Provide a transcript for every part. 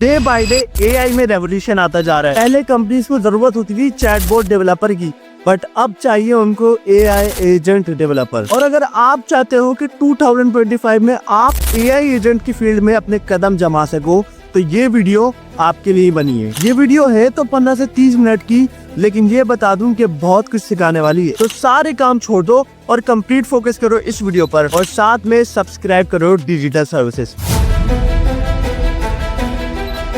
Day by day AI में revolution आता जा रहा है। पहले कंपनीज को जरूरत होती थी चैटबॉट डेवलपर की, बट अब चाहिए उनको एआई एजेंट डेवलपर। और अगर आप चाहते हो कि 2025 में आप एआई एजेंट की फील्ड में अपने कदम जमा सको, तो ये वीडियो आपके लिए बनी है। ये वीडियो है तो 15 से 30 मिनट की, लेकिन ये बता दूं कि बहुत कुछ सिखाने वाली है। तो सारे काम छोड़ दो और कंप्लीट फोकस करो इस वीडियो पर, और साथ में सब्सक्राइब करो डिजिटल सर्विसेज।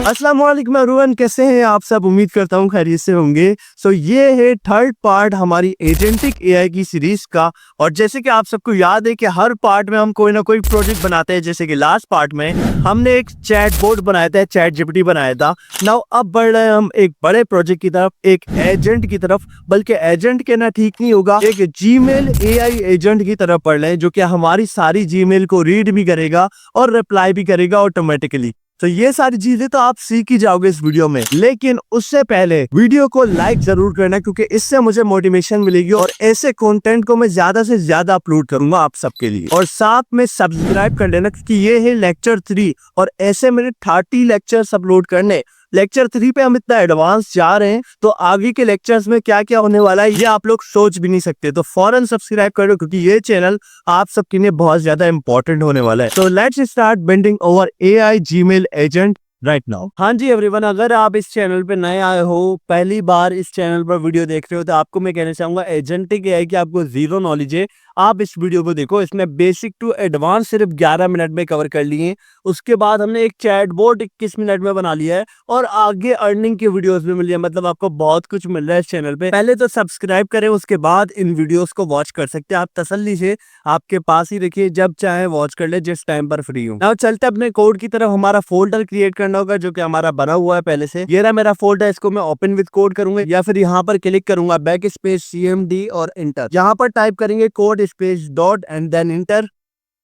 अस्सलाम वालेकुम एवरीवन, कैसे हैं आप सब? उम्मीद करता हूँ खैरियत से होंगे। सो ये है थर्ड पार्ट हमारी एजेंटिक एआई की सीरीज का। और जैसे कि आप सबको याद है कि हर पार्ट में हम कोई ना कोई प्रोजेक्ट बनाते हैं। जैसे कि लास्ट पार्ट में हमने एक चैटबॉट बनाया था, चैट जीपीटी बनाया था। नाउ अब बढ़ रहे हैं हम एक बड़े प्रोजेक्ट की तरफ, एक एजेंट की तरफ। बल्कि एजेंट कहना ठीक नहीं होगा, एक जीमेल एआई एजेंट की तरफ बढ़ रहे हैं, जो कि हमारी सारी जीमेल को रीड भी करेगा और रिप्लाई भी करेगा ऑटोमेटिकली। तो ये सारी चीजें तो आप सीख ही जाओगे इस वीडियो में, लेकिन उससे पहले वीडियो को लाइक जरूर करना, क्योंकि इससे मुझे मोटिवेशन मिलेगी और ऐसे कंटेंट को मैं ज्यादा से ज्यादा अपलोड करूंगा आप सबके लिए। और साथ में सब्सक्राइब कर लेना, क्योंकि ये है लेक्चर 3 और ऐसे मेरे 30 लेक्चर्स अपलोड करने। लेक्चर 3 पे हम इतना एडवांस जा रहे हैं, तो आगे के लेक्चर्स में क्या क्या होने वाला है ये आप लोग सोच भी नहीं सकते। तो फौरन सब्सक्राइब करो, क्योंकि ये चैनल आप सबके लिए बहुत ज्यादा इंपॉर्टेंट होने वाला है। तो let's start building over AI Gmail agent right now. हाँ जी एवरीवन, अगर आप इस चैनल पे नए आए हो, पहली बार इस चैनल पर वीडियो देख रहे हो, तो आपको मैं कहना चाहूंगा एजेंटिक एआई की आपको जीरो नॉलेज है, आप इस वीडियो को देखो। इसमें बेसिक टू एडवांस सिर्फ 11 मिनट में कवर कर लिए। उसके बाद हमने एक चैटबॉट 21 मिनट में बना लिया है, और आगे अर्निंग की वीडियोस भी मिल रही है। मतलब आपको बहुत कुछ मिल रहा है इस चैनल पे। पहले तो सब्सक्राइब करें, उसके बाद इन वीडियोस को वॉच कर सकते हैं आप तसल्ली से। आपके पास ही रखिए, जब चाहे वॉच कर ले, जिस टाइम पर फ्री हो। नाउ चलते अपने कोड की तरफ। हमारा फोल्डर क्रिएट करना होगा, जो कि हमारा बना हुआ है पहले से। ये रहा मेरा फोल्डर, इसको मैं ओपन विद कोड करूंगा, या फिर यहाँ पर क्लिक करूंगा बैक स्पेस CMD और इंटर। यहाँ पर टाइप करेंगे code space dot and then enter.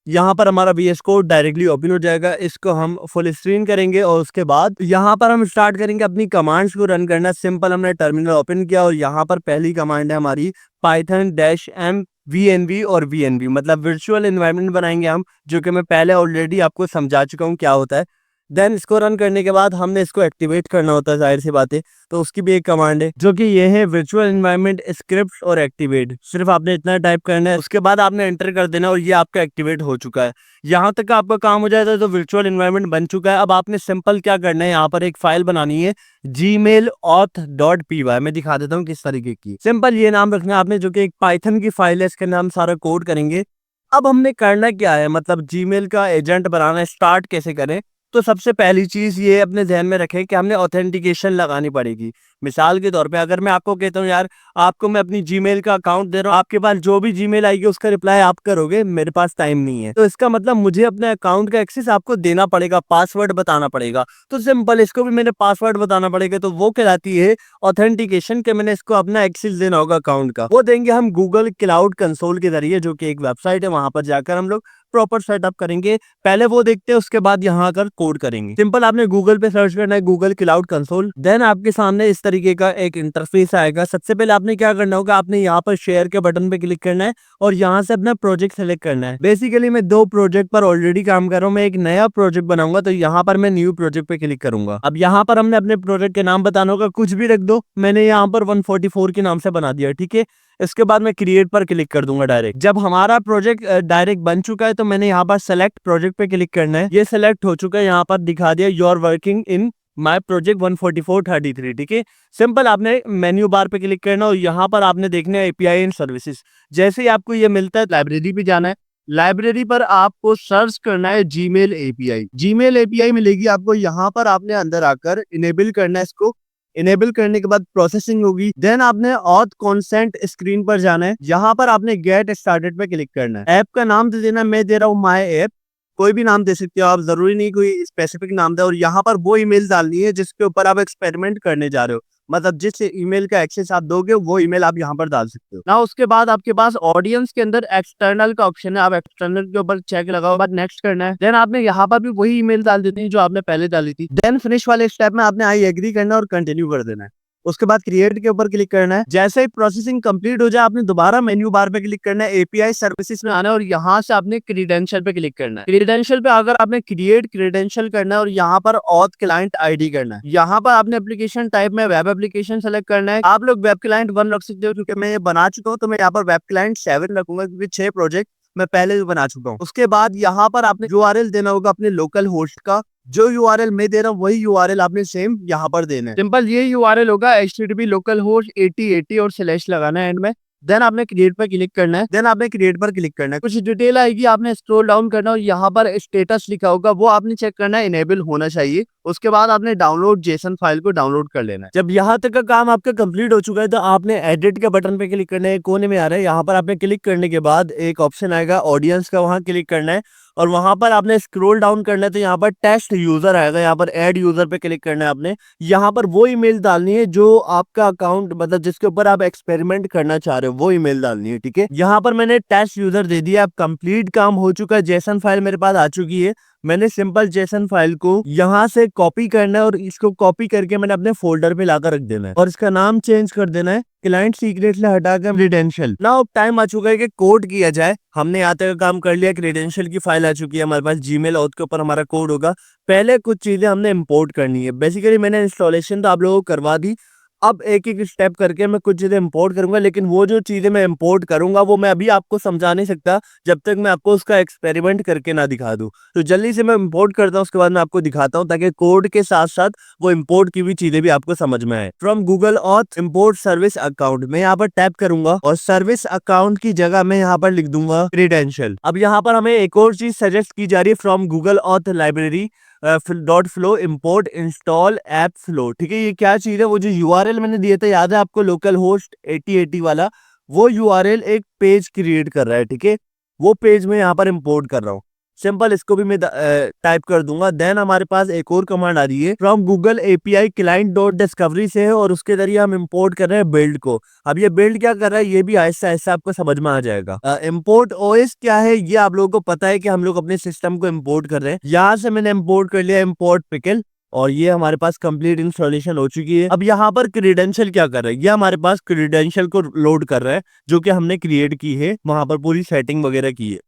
यहाँ पर हमारा VS कोड डायरेक्टली ओपन हो जाएगा। इसको हम फुल स्क्रीन करेंगे, और उसके बाद यहाँ पर हम स्टार्ट करेंगे अपनी कमांड्स को रन करना। सिंपल हमने टर्मिनल ओपन किया, और यहाँ पर पहली कमांड है हमारी python-m VNV और VNV, मतलब वर्चुअल एनवायरनमेंट बनाएंगे हम, जो कि मैं पहले ऑलरेडी आपको समझा चुका हूँ क्या होता है। देन इसको रन करने के बाद हमने इसको एक्टिवेट करना होता है, जाहिर सी बात है। तो उसकी भी एक कमांड है, जो कि ये है वर्चुअल एनवायरनमेंट स्क्रिप्ट और एक्टिवेट। सिर्फ आपने इतना टाइप करना है, उसके बाद आपने एंटर कर देना, और ये आपका एक्टिवेट हो चुका है। यहाँ तक आपका काम हो जाता है, तो वर्चुअल एनवायरनमेंट बन चुका है। अब आपने सिंपल क्या करना है, यहाँ पर एक फाइल बनानी है gmail.auth.py। मैं दिखा देता हूँ किस तरीके की। सिंपल ये नाम रखना है आपने, जो कि एक पाइथन की फाइल है, इसके नाम सारा कोड करेंगे। अब हमने करना क्या है, मतलब जीमेल का एजेंट बनाना है, स्टार्ट कैसे करें। तो सबसे पहली चीज ये अपने ध्यान में रखें कि हमने ऑथेंटिकेशन लगानी पड़ेगी। मिसाल के तौर पे अगर मैं आपको कहता हूँ, यार आपको मैं अपनी जीमेल का अकाउंट दे रहा हूँ, आपके पास जो भी जीमेल आएगी उसका रिप्लाई आप करोगे, मेरे पास टाइम नहीं है, तो इसका मतलब मुझे अपने अकाउंट का एक्सेस आपको देना पड़ेगा, पासवर्ड बताना पड़ेगा। तो सिंपल इसको भी मैंने पासवर्ड बताना पड़ेगा, तो वो कहलाती है ऑथेंटिकेशन, के मैंने इसको अपना एक्सेस देना होगा अकाउंट का। वो देंगे हम गूगल क्लाउड कंसोल के जरिए, जो कि एक वेबसाइट है। वहां पर जाकर हम लोग प्रॉपर सेटअप करेंगे। पहले वो देखते हैं, उसके बाद यहाँ आकर कोड करेंगे। सिंपल आपने गूगल पे सर्च करना है गूगल क्लाउड कंसोल। देन आपके सामने इस तरीके का एक इंटरफेस आएगा। सबसे पहले आपने क्या करना होगा, आपने यहाँ पर शेयर के बटन पे क्लिक करना है, और यहाँ से अपना प्रोजेक्ट सेलेक्ट करना है। बेसिकली मैं 2 प्रोजेक्ट पर ऑलरेडी काम कर रहा हूँ, मैं एक नया प्रोजेक्ट बनाऊंगा, तो यहाँ पर मैं न्यू प्रोजेक्ट पे क्लिक करूंगा। अब यहाँ पर हमने अपने प्रोजेक्ट के नाम बताना होगा, कुछ भी रख दो। मैंने यहाँ पर 144 के नाम से बना दिया, ठीक है। इसके बाद मैं क्रिएट पर क्लिक कर दूंगा डायरेक्ट। जब हमारा प्रोजेक्ट डायरेक्ट बन चुका है, तो मैंने यहाँ पर सेलेक्ट प्रोजेक्ट पे क्लिक करना है। ये सेलेक्ट हो चुका है, यहाँ पर दिखा दिया you are working in my project 14433, ठीक है। सिंपल आपने मेन्यू बार पे क्लिक करना, और यहाँ पर आपने देखना है API एंड सर्विसेज। जैसे ही आपको ये मिलता है, लाइब्रेरी पे जाना है। लाइब्रेरी पर आपको सर्च करना है जीमेल API। जीमेल API मिलेगी आपको, यहाँ पर आपने अंदर आकर इनेबल करना है इसको। इनेबल करने के बाद प्रोसेसिंग होगी। देन आपने ऑथ कंसेंट स्क्रीन पर जाना है। यहाँ पर आपने गेट स्टार्टेड पे क्लिक करना है। ऐप का नाम दे देना, मैं दे रहा हूँ माय ऐप। कोई भी नाम दे सकते हो आप, जरूरी नहीं कोई स्पेसिफिक नाम दे। और यहाँ पर वो ईमेल डालनी है जिसके ऊपर आप एक्सपेरिमेंट करने जा रहे हो, मतलब जिस ईमेल का एक्सेस आप दोगे वो ईमेल आप यहाँ पर डाल सकते हो ना। उसके बाद आपके पास ऑडियंस के अंदर एक्सटर्नल का ऑप्शन है, आप एक्सटर्नल के ऊपर चेक लगाओ, बाद नेक्स्ट करना है। देन आपने यहाँ पर भी वही ईमेल डाल देनी है जो आपने पहले डाली थी। देन फिनिश वाले स्टेप में आपने आई एग्री करना और कंटिन्यू कर देना है। उसके बाद क्रिएट के ऊपर क्लिक करना है। जैसे ही प्रोसेसिंग कंप्लीट हो जाए आपने दोबारा मेन्यू बार पे क्लिक करना है, एपीआई सर्विसेज में आना है और यहाँ से आपने क्रीडेंशियल पे क्लिक करना है। क्रीडेंशियल पे अगर आपने क्रिएट क्रीडेंशियल करना है और यहाँ पर ऑथ क्लाइंट आईडी करना है। यहाँ पर आपने एप्लीकेशन टाइप में वेब एप्लीकेशन सेलेक्ट करना है। आप लोग वेब क्लाइंट 1 रख सकते हो, क्योंकि मैं ये बना चुका हूँ तो मैं यहाँ पर वेब क्लाइंट 7 रखूंगा, क्योंकि 6 प्रोजेक्ट मैं पहले भी बना चुका हूँ। उसके बाद यहाँ पर आपने यूआरएल देना होगा अपने लोकल होस्ट का। जो यूआरएल मैं दे रहा हूँ वही यूआरएल आपने सेम यहाँ पर देना है। सिंपल ये यूआरएल होगा http localhost 8080 और स्लैश लगाना है एंड में। देन आपने क्रिएट पर क्लिक करना है। देन आपने क्रिएट पर क्लिक करना है। कुछ डिटेल आएगी, आपने स्क्रॉल डाउन करना और यहाँ पर स्टेटस लिखा होगा वो आपने चेक करना है, इनेबल होना चाहिए। उसके बाद आपने डाउनलोड जेसन फाइल को डाउनलोड कर लेना है। जब यहाँ तक का काम आपका कंप्लीट हो चुका है तो आपने एडिट के बटन पे क्लिक करना है, कोने में आ रहा है। यहाँ पर आपने क्लिक करने के बाद एक ऑप्शन आएगा ऑडियंस का, वहां क्लिक करना है और वहां पर आपने स्क्रॉल डाउन करना है तो यहाँ पर टेस्ट यूजर आएगा, यहाँ पर ऐड यूजर पे क्लिक करना है आपने। यहाँ पर वो ईमेल डालनी है जो आपका अकाउंट मतलब जिसके ऊपर आप एक्सपेरिमेंट करना चाह रहे हो, वो ईमेल डालनी है, ठीक है। यहाँ पर मैंने टेस्ट यूजर दे दिया। अब कंप्लीट काम हो चुका है, जेसन फाइल मेरे पास आ चुकी है। मैंने सिंपल जेसन फाइल को यहाँ से कॉपी करना है और इसको कॉपी करके मैंने अपने फोल्डर पे लाकर रख देना है और इसका नाम चेंज कर देना है, क्लाइंट सीक्रेटली हटाकर क्रीडेंशियल। नाउ टाइम आ चुका है कि कोड किया जाए। हमने यहाँ तक काम कर लिया, क्रीडेंशियल की फाइल आ चुकी है हमारे पास, जीमेल और उसके ऊपर हमारा कोड होगा। पहले कुछ चीजें हमने इंपोर्ट करनी है। बेसिकली मैंने इंस्टॉलेशन तो आप लोगों को करवा दी, अब एक एक स्टेप करके मैं कुछ चीजें इंपोर्ट करूंगा, लेकिन वो जो चीजें मैं इंपोर्ट करूंगा वो मैं अभी आपको समझा नहीं सकता जब तक मैं आपको उसका एक्सपेरिमेंट करके ना दिखा दूं। तो जल्दी से मैं इंपोर्ट करता हूं, उसके बाद मैं आपको दिखाता हूं ताकि कोड के साथ साथ वो इंपोर्ट की हुई चीजें भी आपको समझ में आए। From Google auth import service account में यहाँ पर टैप करूंगा और सर्विस अकाउंट की जगह मैं यहाँ पर लिख दूंगा क्रीडेंशियल। अब यहाँ पर हमें एक और चीज सजेस्ट की जा रही है, from Google auth library dot flow import install app flow, ठीक है। ये क्या चीज है, वो जो यूआरएल मैंने दिया था याद है आपको, लोकल होस्ट 8080 वाला, वो यूआरएल एक पेज क्रिएट कर रहा है, ठीक है। वो पेज में यहाँ पर इम्पोर्ट कर रहा हूँ। सिंपल इसको भी मैं टाइप कर दूंगा। देन हमारे पास एक और कमांड आ रही है, from Google API client dot discovery से है और उसके जरिए हम इंपोर्ट कर रहे हैं बिल्ड को। अब ये बिल्ड क्या कर रहा है ये भी आहिस्ता आहिस्ता आपको समझ में आ जाएगा। इंपोर्ट ओएस क्या है ये आप लोगों को पता है कि हम लोग अपने सिस्टम को इंपोर्ट कर रहे हैं। यहाँ से मैंने इंपोर्ट कर लिया इंपोर्ट पिकल और ये हमारे पास कंप्लीट इंस्टॉलेशन हो चुकी है। अब यहाँ पर क्रीडेंशियल क्या कर रहा है, ये हमारे पास क्रीडेंशियल को लोड कर रहा है जो कि हमने क्रिएट की है, वहां पर पूरी सेटिंग वगैरह की है।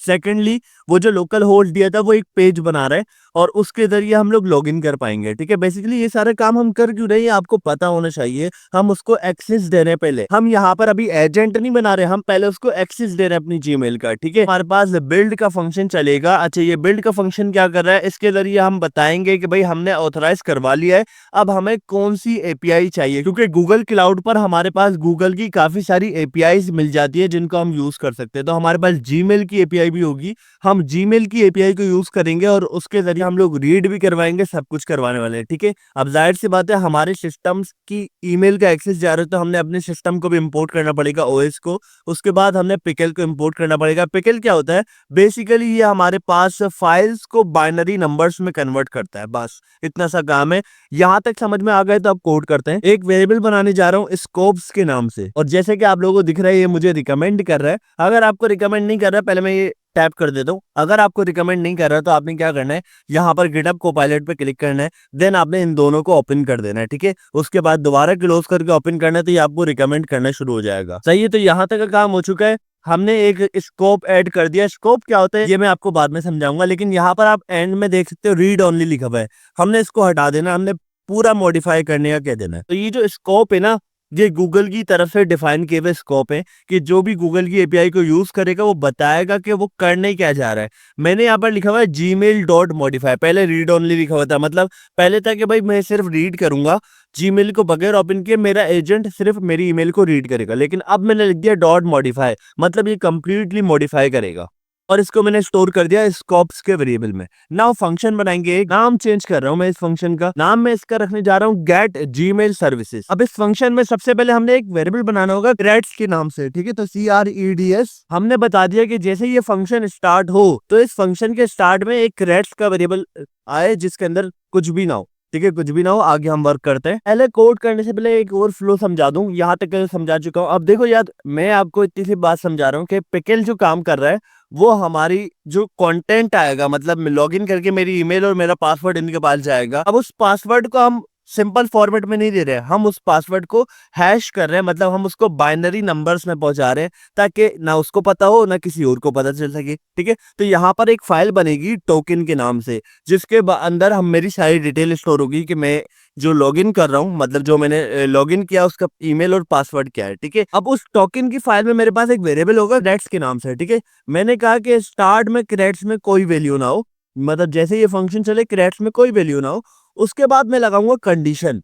सेकेंडली वो जो लोकल होस्ट दिया था वो एक पेज बना रहा है और उसके जरिए हम लोग लॉगिन कर पाएंगे, ठीक है। बेसिकली ये सारे काम हम कर क्यों रहे हैं आपको पता होना चाहिए। हम उसको एक्सेस दे रहे हैं, पहले हम यहाँ पर अभी एजेंट नहीं बना रहे, हम पहले उसको एक्सेस दे रहे हैं अपनी जीमेल का, ठीक है। हमारे पास बिल्ड का फंक्शन चलेगा। अच्छा ये बिल्ड का फंक्शन क्या कर रहा है, इसके जरिए हम बताएंगे कि भाई हमने ऑथराइज करवा लिया है, अब हमें कौन सी एपीआई चाहिए, क्योंकि गूगल क्लाउड पर हमारे पास गूगल की काफी सारी एपीआई मिल जाती है जिनको हम यूज कर सकते हैं। तो हमारे पास जीमेल की एपीआई भी होगी, हम जीमेल की एपीआई को यूज करेंगे और उसके जरिए हम लोग रीड भी करवाएंगे, सब कुछ करवाने वाले हैं, ठीक है। अब जाहिर सी बात है हमारे सिस्टम्स की ईमेल का एक्सेस जा रहा है तो हमने अपने सिस्टम को भी इंपोर्ट करना पड़ेगा, ओएस को। उसके बाद हमने पिकल को इंपोर्ट करना पड़ेगा। पिकल क्या होता है, बेसिकली ये हमारे पास फाइल्स को बाइनरी नंबर्स में कन्वर्ट करता है, बस इतना सा काम है। यहाँ तक समझ में आ गए तो अब कोड करते हैं। एक वेरिएबल बनाने जा रहा हूँ स्कोप्स के नाम से, और जैसे कि आप लोगों को दिख रहा है ये मुझे रिकमेंड कर रहा है। अगर आपको रिकमेंड नहीं कर रहा है, पहले मैं ये टैप कर देता हूँ, अगर आपको रिकमेंड नहीं कर रहा तो आपने क्या करना है, यहाँ पर गिटहब कोपायलट पे क्लिक करना है। देन आपने इन दोनों को ओपन कर देना है, ठीक है। उसके बाद दोबारा क्लोज करके ओपन करना है तो ये आपको रिकमेंड करना शुरू हो जाएगा। सही है, तो यहाँ तक का काम हो चुका है। हमने एक स्कोप ऐड कर दिया। स्कोप क्या होता है ये मैं आपको बाद में समझाऊंगा, लेकिन यहाँ पर आप एंड में देख सकते हो रीड ओनली लिखा हुआ है, हमने इसको हटा देना, हमने पूरा मॉडिफाई करने का कह देना है। तो ये जो स्कोप है ना, ये गूगल की तरफ से डिफाइन किए हुए स्कोप है कि जो भी गूगल की एपीआई को यूज करेगा वो बताएगा कि वो करने क्या जा रहा है। मैंने यहाँ पर लिखा हुआ है जीमेल डॉट मॉडिफाई, पहले रीड ओनली लिखा हुआ था, मतलब पहले था कि भाई मैं सिर्फ रीड करूंगा, जीमेल को बगैर ओपन किए मेरा एजेंट सिर्फ मेरी ईमेल को रीड करेगा, लेकिन अब मैंने लिख दिया डॉट मॉडिफाई, मतलब ये कंप्लीटली मॉडिफाई करेगा। और इसको मैंने स्टोर कर दिया स्कोप्स के वेरिएबल में। नाउ फंक्शन बनाएंगे, एक नाम चेंज कर रहा हूं मैं इस फंक्शन का, नाम मैं इसका रखने जा रहा हूं गेट जीमेल सर्विसेज। अब इस फंक्शन में सबसे पहले हमने एक वेरिएबल बनाना होगा क्रेड्स के नाम से, ठीक है। तो CREDS हमने बता दिया कि जैसे ये फंक्शन स्टार्ट हो तो इस फंक्शन के स्टार्ट में एक क्रेड्स का वेरिएबल आए जिसके अंदर कुछ भी ना हो, ठीक है, कुछ भी ना हो। आगे हम वर्क करते हैं। पहले कोड करने से पहले एक और फ्लो समझा दूं, यहाँ तक समझा चुका हूँ। अब देखो यार, मैं आपको इतनी सी बात समझा रहा हूँ कि पिकल जो काम कर रहा है वो हमारी जो कंटेंट आएगा, मतलब लॉगिन करके मेरी ईमेल और मेरा पासवर्ड इनके पास जाएगा। अब उस पासवर्ड को हम सिंपल फॉर्मेट में नहीं दे रहे हैं, हम उस पासवर्ड को हैश कर रहे हैं, मतलब हम उसको बाइनरी नंबर्स में पहुंचा रहे हैं ताकि ना उसको पता हो ना किसी और को पता चल सके। ठीक है, तो यहाँ पर एक फाइल बनेगी टोकन के नाम से, जिसके अंदर हम मेरी सारी डिटेल स्टोर होगी कि मैं जो लॉगिन कर रहा हूँ, मतलब जो मैंने लॉगिन किया उसका ईमेल और पासवर्ड क्या है। ठीक है, अब उस टोकन की फाइल में मेरे पास एक वेरिएबल होगा क्रेडिट्स के नाम से। ठीक है, मैंने कहा कि स्टार्ट में क्रेडिट्स में कोई वैल्यू ना हो, मतलब जैसे ये फंक्शन चले क्रेडिट्स में कोई वैल्यू ना हो। उसके बाद मैं लगाऊंगा कंडीशन।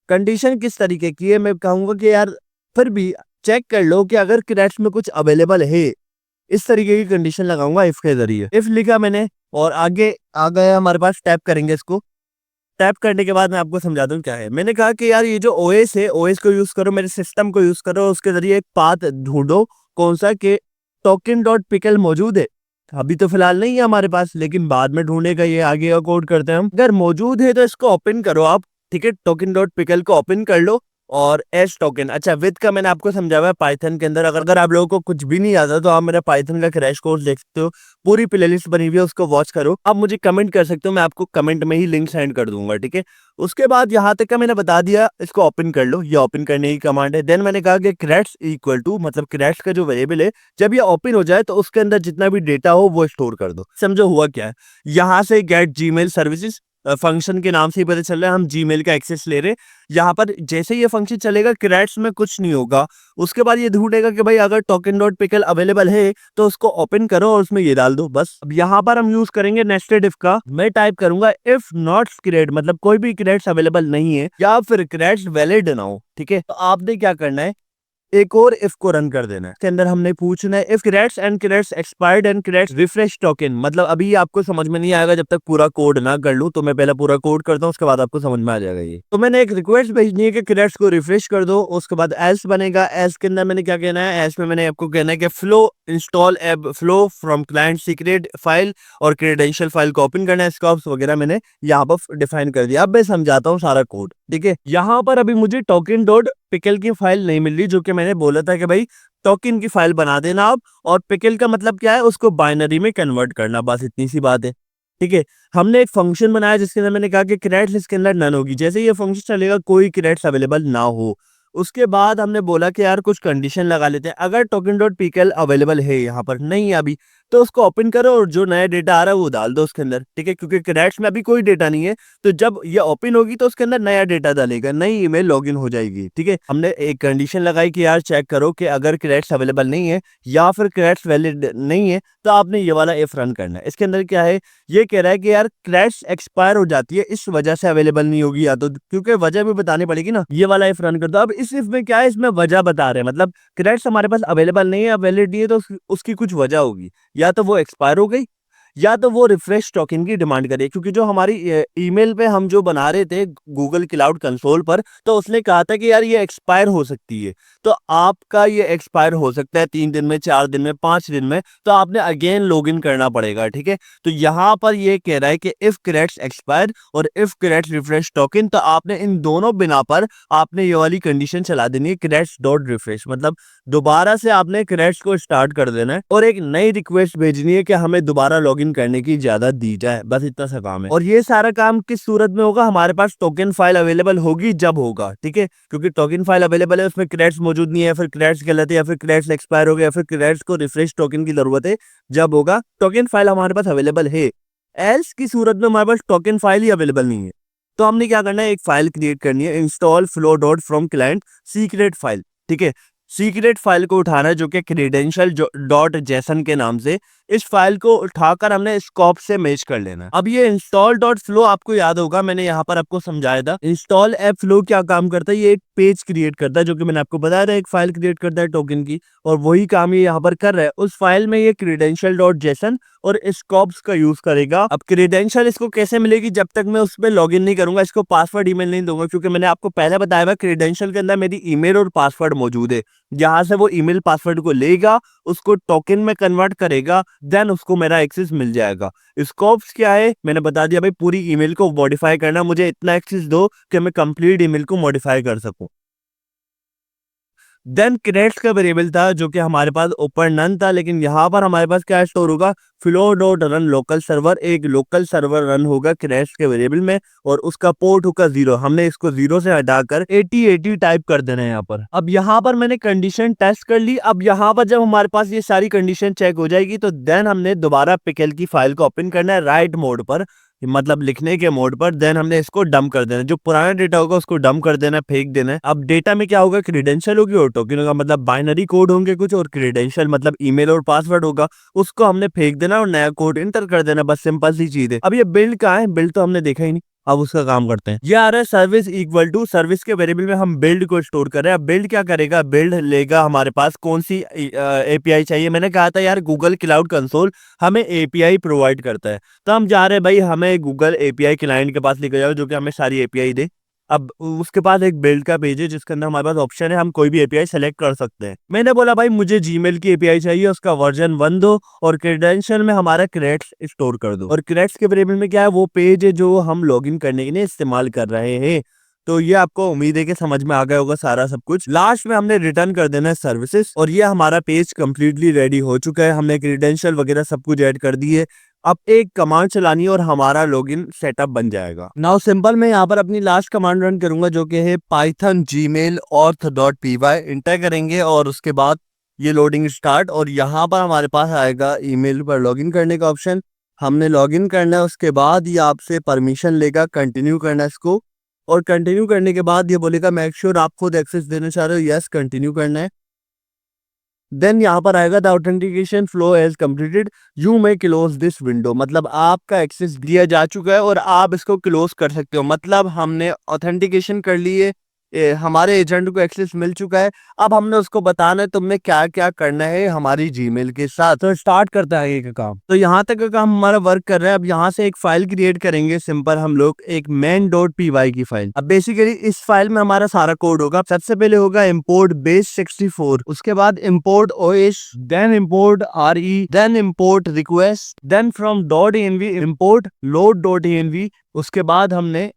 कंडीशन किस तरीके की है, मैं कहूंगा कि यार फिर भी चेक कर लो कि अगर क्रेडिट्स में कुछ अवेलेबल है, इस तरीके की कंडीशन लगाऊंगा इफ के जरिए। इफ लिखा मैंने और आगे आ गया हमारे पास, टैप करेंगे इसको। टैप करने के बाद मैं आपको समझा दूं क्या है। मैंने कहा कि यार ये जो ओएस है, ओएस को यूज करो, मेरे सिस्टम को यूज करो, उसके जरिए एक पाथ ढूंढो। कौन सा, कि टोकन डॉट पिकल मौजूद है। अभी तो फिलहाल नहीं है हमारे पास, लेकिन बाद में ढूंढेगा, ये आगे का कोड करते हैं हम। अगर मौजूद है तो इसको ओपन करो आप। ठीक है, टोकन डॉट पिकल को ओपन कर लो और एस टोकन, अच्छा विद का मैंने आपको समझा हुआ है पाइथन के अंदर। अगर आप लोगों को कुछ भी नहीं आता तो आप मेरा पाइथन का क्रैश कोर्स देख सकते हो, पूरी प्लेलिस्ट बनी हुई है, उसको वॉच करो। आप मुझे कमेंट कर सकते हो, मैं आपको कमेंट में ही लिंक सेंड कर दूंगा। ठीक है, उसके बाद यहाँ तक का मैंने बता दिया, इसको ओपन कर लो, ये ओपन करने की कमांड है। देन मैंने कहा कि क्रेडिट्स इक्वल टू, मतलब क्रेडिट्स का जो वेरिएबल है, जब ये ओपन हो जाए तो उसके अंदर जितना भी डेटा हो वो स्टोर कर दो। समझो हुआ क्या है, यहाँ से गेट जीमेल सर्विसेज फंक्शन के नाम से ही पता चल रहा है हम जीमेल का एक्सेस ले रहे हैं। यहाँ पर जैसे ये फंक्शन चलेगा क्रेडिट्स में कुछ नहीं होगा, उसके बाद ये ढूंढेगा कि भाई अगर टोकन डॉट पिकल अवेलेबल है तो उसको ओपन करो और उसमें ये डाल दो बस। अब यहाँ पर हम यूज करेंगे नेस्टेड इफ का। मैं टाइप करूंगा इफ नॉट क्रेडिट, मतलब कोई भी क्रेडिट्स अवेलेबल नहीं है या फिर क्रेडिट्स वैलिड ना हो। ठीक है, तो आपने क्या करना है, एक और इफ को रन कर देना है। इसके अंदर हमने पूछना है if credits and credits expired and credits refresh token. मतलब अभी आपको समझ में नहीं आएगा जब तक पूरा कोड ना कर लूं, तो मैं पहले पूरा कोड करता हूं, उसके बाद आपको समझ में आ जाएगा। ये तो मैंने एक रिक्वेस्ट भेजनी है कि क्रेडिट्स को रिफ्रेश कर दो, उसके बाद एल्स बनेगा। एल्स के अंदर मैंने क्या कहना है, एल्स में मैंने आपको कहना है कि flow install app flow from client secret file और क्रेडेंशियल फाइल को ओपन करना है। स्कॉप्स वगैरह मैंने यहाँ पर डिफाइन कर दिया। अब मैं समझाता हूँ सारा कोड। ठीक है, यहाँ पर अभी मुझे टोकन डॉट पिकल की फाइल नहीं मिल रही, जो कि मैंने बोला था कि भाई टोकन की फाइल बना देना आप, और पिकल का मतलब क्या है, उसको बाइनरी में कन्वर्ट करना, बस इतनी सी बात है। ठीक है, हमने एक फंक्शन बनाया जिसके अंदर मैंने कहा कि क्रेडिट्स इसके अंदर नन होगी, जैसे ये फंक्शन चलेगा कोई क्रेडिट्स अवेलेबल ना हो। उसके बाद हमने बोला कि यार कुछ कंडीशन लगा लेते हैं, अगर टोकन डॉट पिकल अवेलेबल है, यहाँ पर नहीं है अभी, तो उसको ओपन करो और जो नया डेटा आ रहा है वो डाल दो उसके अंदर। ठीक है, क्योंकि क्रेडिट्स में अभी कोई डेटा नहीं है, तो जब ये ओपन होगी तो उसके अंदर नया डेटा डालेगा, नई ईमेल लॉगिन हो जाएगी। ठीक है, हमने एक कंडीशन लगाई कि यार चेक करो कि अगर क्रेडिट्स अवेलेबल नहीं है या फिर क्रेडिट्स वैलिड नहीं है, तो आपने ये वाला इफ रन करना है। इसके अंदर क्या है, ये कह रहा है कि यार क्रेडिट्स एक्सपायर हो जाती है, इस वजह से अवेलेबल नहीं होगी, या तो क्योंकि वजह भी बतानी पड़ेगी ना। ये वाला इफ रन कर दो। अब इस इफ में क्या है, इसमें वजह बता रहे हैं, मतलब क्रेडिट्स हमारे पास अवेलेबल नहीं है, वैलिड नहीं है, तो उसकी कुछ वजह होगी, या तो वो एक्सपायर हो गई या तो वो रिफ्रेश टोकन की डिमांड करे। क्योंकि जो हमारी ईमेल पे हम जो बना रहे थे गूगल क्लाउड कंसोल पर, तो उसने कहा था कि यार ये एक्सपायर हो सकती है, तो आपका ये एक्सपायर हो सकता है 3 दिन में, 4 दिन में, 5 दिन में, तो आपने अगेन लॉगिन करना पड़ेगा। ठीक है, तो यहाँ पर ये कह रहा है कि इफ क्रेडिट्स एक्सपायर और इफ क्रेडिट्स रिफ्रेश टोकन, तो आपने इन दोनों बिना पर आपने ये वाली कंडीशन चला देनी है, क्रेडिट्स डॉट रिफ्रेश, मतलब दोबारा से आपने क्रेडिट्स को स्टार्ट कर देना है और एक नई रिक्वेस्ट भेजनी है कि हमें दोबारा लॉगिन करने की इजाजत दी जाए, बस इतना सा काम है। और ये सारा काम किस सूरत में होगा, हमारे पास टोकन फाइल अवेलेबल होगी जब होगा। ठीक है, क्योंकि टोकन फाइल अवेलेबल है, उसमें क्रेडिट्स मौजूद नहीं है, फिर क्रेडिट्स गलत है, या फिर क्रेडिट्स एक्सपायर हो गया, फिर क्रेडिट्स को रिफ्रेश टोकन की जरूरत है, जब होगा टोकन फाइल हमारे पास अवेलेबल है। एल्स की सूरत में हमारे पास टोकन फाइल ही अवेलेबल नहीं है, तो हमने क्या करना है, एक फाइल क्रिएट करनी है, install flow dot from client secret file. ठीक है, सीक्रेट फाइल को उठाना है जो कि क्रेडेंशियल डॉट जेसन के नाम से, इस फाइल को उठाकर हमने स्कोप से मैच कर लेना है। अब ये इंस्टॉल डॉट फ्लो आपको याद होगा, मैंने यहाँ पर आपको समझाया था इंस्टॉल ऐप फ्लो क्या काम करता है। ये एक पेज क्रिएट करता है, जो कि मैंने आपको बताया था, एक फाइल क्रिएट करता है टोकन की, और वही काम ये यहाँ पर कर रहा है। उस फाइल में ये क्रेडेंशियल डॉट जेसन और स्कोप्स का यूज करेगा। अब क्रेडेंशियल इसको कैसे मिलेगी, जब तक मैं उसमें लॉगिन नहीं करूंगा, इसको पासवर्ड ईमेल नहीं दूंगा, क्योंकि मैंने आपको पहले बताया हुआ क्रेडेंशियल के अंदर मेरी ईमेल और पासवर्ड मौजूद है। जहां से वो ईमेल पासवर्ड को लेगा, उसको टोकन में कन्वर्ट करेगा, देन उसको मेरा एक्सेस मिल जाएगा। स्कोप्स क्या है, मैंने बता दिया भाई, पूरी ईमेल को मॉडिफाई करना, मुझे इतना एक्सेस दो कि मैं कंप्लीट ईमेल को मॉडिफाई कर सकूं। देन क्रेड्स का वेरिएबल था जो कि हमारे पास ऊपर नन था, लेकिन यहाँ पर हमारे पास क्या स्टोर होगा, flow dot run local server, एक लोकल सर्वर रन होगा क्रेड्स के वेरिएबल में और उसका पोर्ट होगा 0। हमने इसको 0 से हटाकर 8080 टाइप कर देना है यहाँ पर। अब यहाँ पर मैंने कंडीशन टेस्ट कर ली। अब यहाँ पर जब हमारे पास ये सारी कंडीशन चेक हो जाएगी तो देन हमने दोबारा पिकल की फाइल को ओपन करना है राइट मोड पर, मतलब लिखने के मोड पर। देन हमने इसको डंप कर देना है, जो पुराना डेटा होगा उसको डंप कर देना है, फेंक देना है। अब डेटा में क्या होगा, क्रेडेंशियल होगी और टोकन होगा, मतलब बाइनरी कोड होंगे कुछ, और क्रेडेंशियल मतलब ईमेल और पासवर्ड होगा, उसको हमने फेंक देना और नया कोड इंटर कर देना, बस सिंपल सी चीज है। अब ये बिल्ड कहाँ है, बिल्ड तो हमने देखा ही नहीं। अब उसका काम करते हैं। ये आ रहा है सर्विस इक्वल टू, सर्विस के वेरिएबल में हम बिल्ड को स्टोर कर रहे हैं। अब बिल्ड क्या करेगा, बिल्ड लेगा हमारे पास कौन सी एपीआई चाहिए। मैंने कहा था यार गूगल क्लाउड कंसोल हमें एपीआई प्रोवाइड करता है, तो हम जा रहे हैं भाई हमें गूगल एपीआई क्लाइंट के पास लेकर जाओ जो कि हमें सारी एपीआई दे। अब उसके पास एक बिल्ड का पेज है जिसके अंदर हमारे पास ऑप्शन है, हम कोई भी एपीआई सेलेक्ट कर सकते हैं। मैंने बोला भाई मुझे जीमेल की एपीआई चाहिए, उसका वर्जन 1 दो और क्रेडेंशियल में हमारा क्रेड्स स्टोर कर दो। और क्रेड्स के वेरिएबल में क्या है, वो पेज है जो हम लॉगिन करने के लिए इस्तेमाल कर रहे हैं। तो ये आपको उम्मीद है कि समझ में आ गया होगा सारा सब कुछ। लास्ट में हमने रिटर्न कर देना है सर्विसेज, और ये हमारा पेज कंप्लीटली रेडी हो चुका है। हमने क्रेडेंशियल वगैरह सब कुछ ऐड कर दिए। अब एक कमांड चलानी है और हमारा लॉगिन सेटअप बन जाएगा। नाउ सिंपल मैं यहाँ पर अपनी लास्ट कमांड रन करूंगा जो कि है python gmail auth.py, इंटर करेंगे और उसके बाद ये लोडिंग स्टार्ट, और यहाँ पर हमारे पास आएगा ईमेल पर लॉगिन करने का ऑप्शन। हमने लॉगिन करना है, उसके बाद ये आपसे परमिशन लेगा, कंटिन्यू करना है इसको, और कंटिन्यू करने के बाद ये बोलेगा मेक श्योर आप खुद एक्सेस देना चाह रहे हो, यस कंटिन्यू करना है। देन यहाँ पर आएगा the authentication flow has completed, you may close this window, मतलब आपका एक्सेस दिया जा चुका है और आप इसको क्लोज कर सकते हो। मतलब हमने ऑथेंटिकेशन कर ली है, हमारे एजेंट को एक्सेस मिल चुका है। अब हमने उसको बताना है तुमने क्या क्या करना है हमारी जीमेल के साथ। तो स्टार्ट करता है ये काम। तो यहाँ तक का काम हमारा वर्क कर रहा है। अब यहाँ से एक फाइल क्रिएट करेंगे सिंपल हम लोग, एक main.py की फाइल। अब बेसिकली इस फाइल में हमारा सारा कोड होगा। सबसे पहले होगा import base64, उसके बाद import os, then import re, then import request, then from .env import load.env। उसके बाद हमने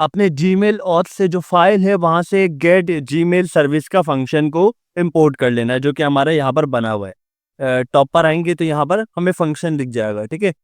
अपने जीमेल ऑथ से जो फाइल है वहां से गेट जीमेल सर्विस का फंक्शन को इंपोर्ट कर लेना है जो कि हमारा यहाँ पर बना हुआ है। टॉप पर आएंगे तो यहाँ पर हमें फंक्शन दिख जाएगा, ठीक है।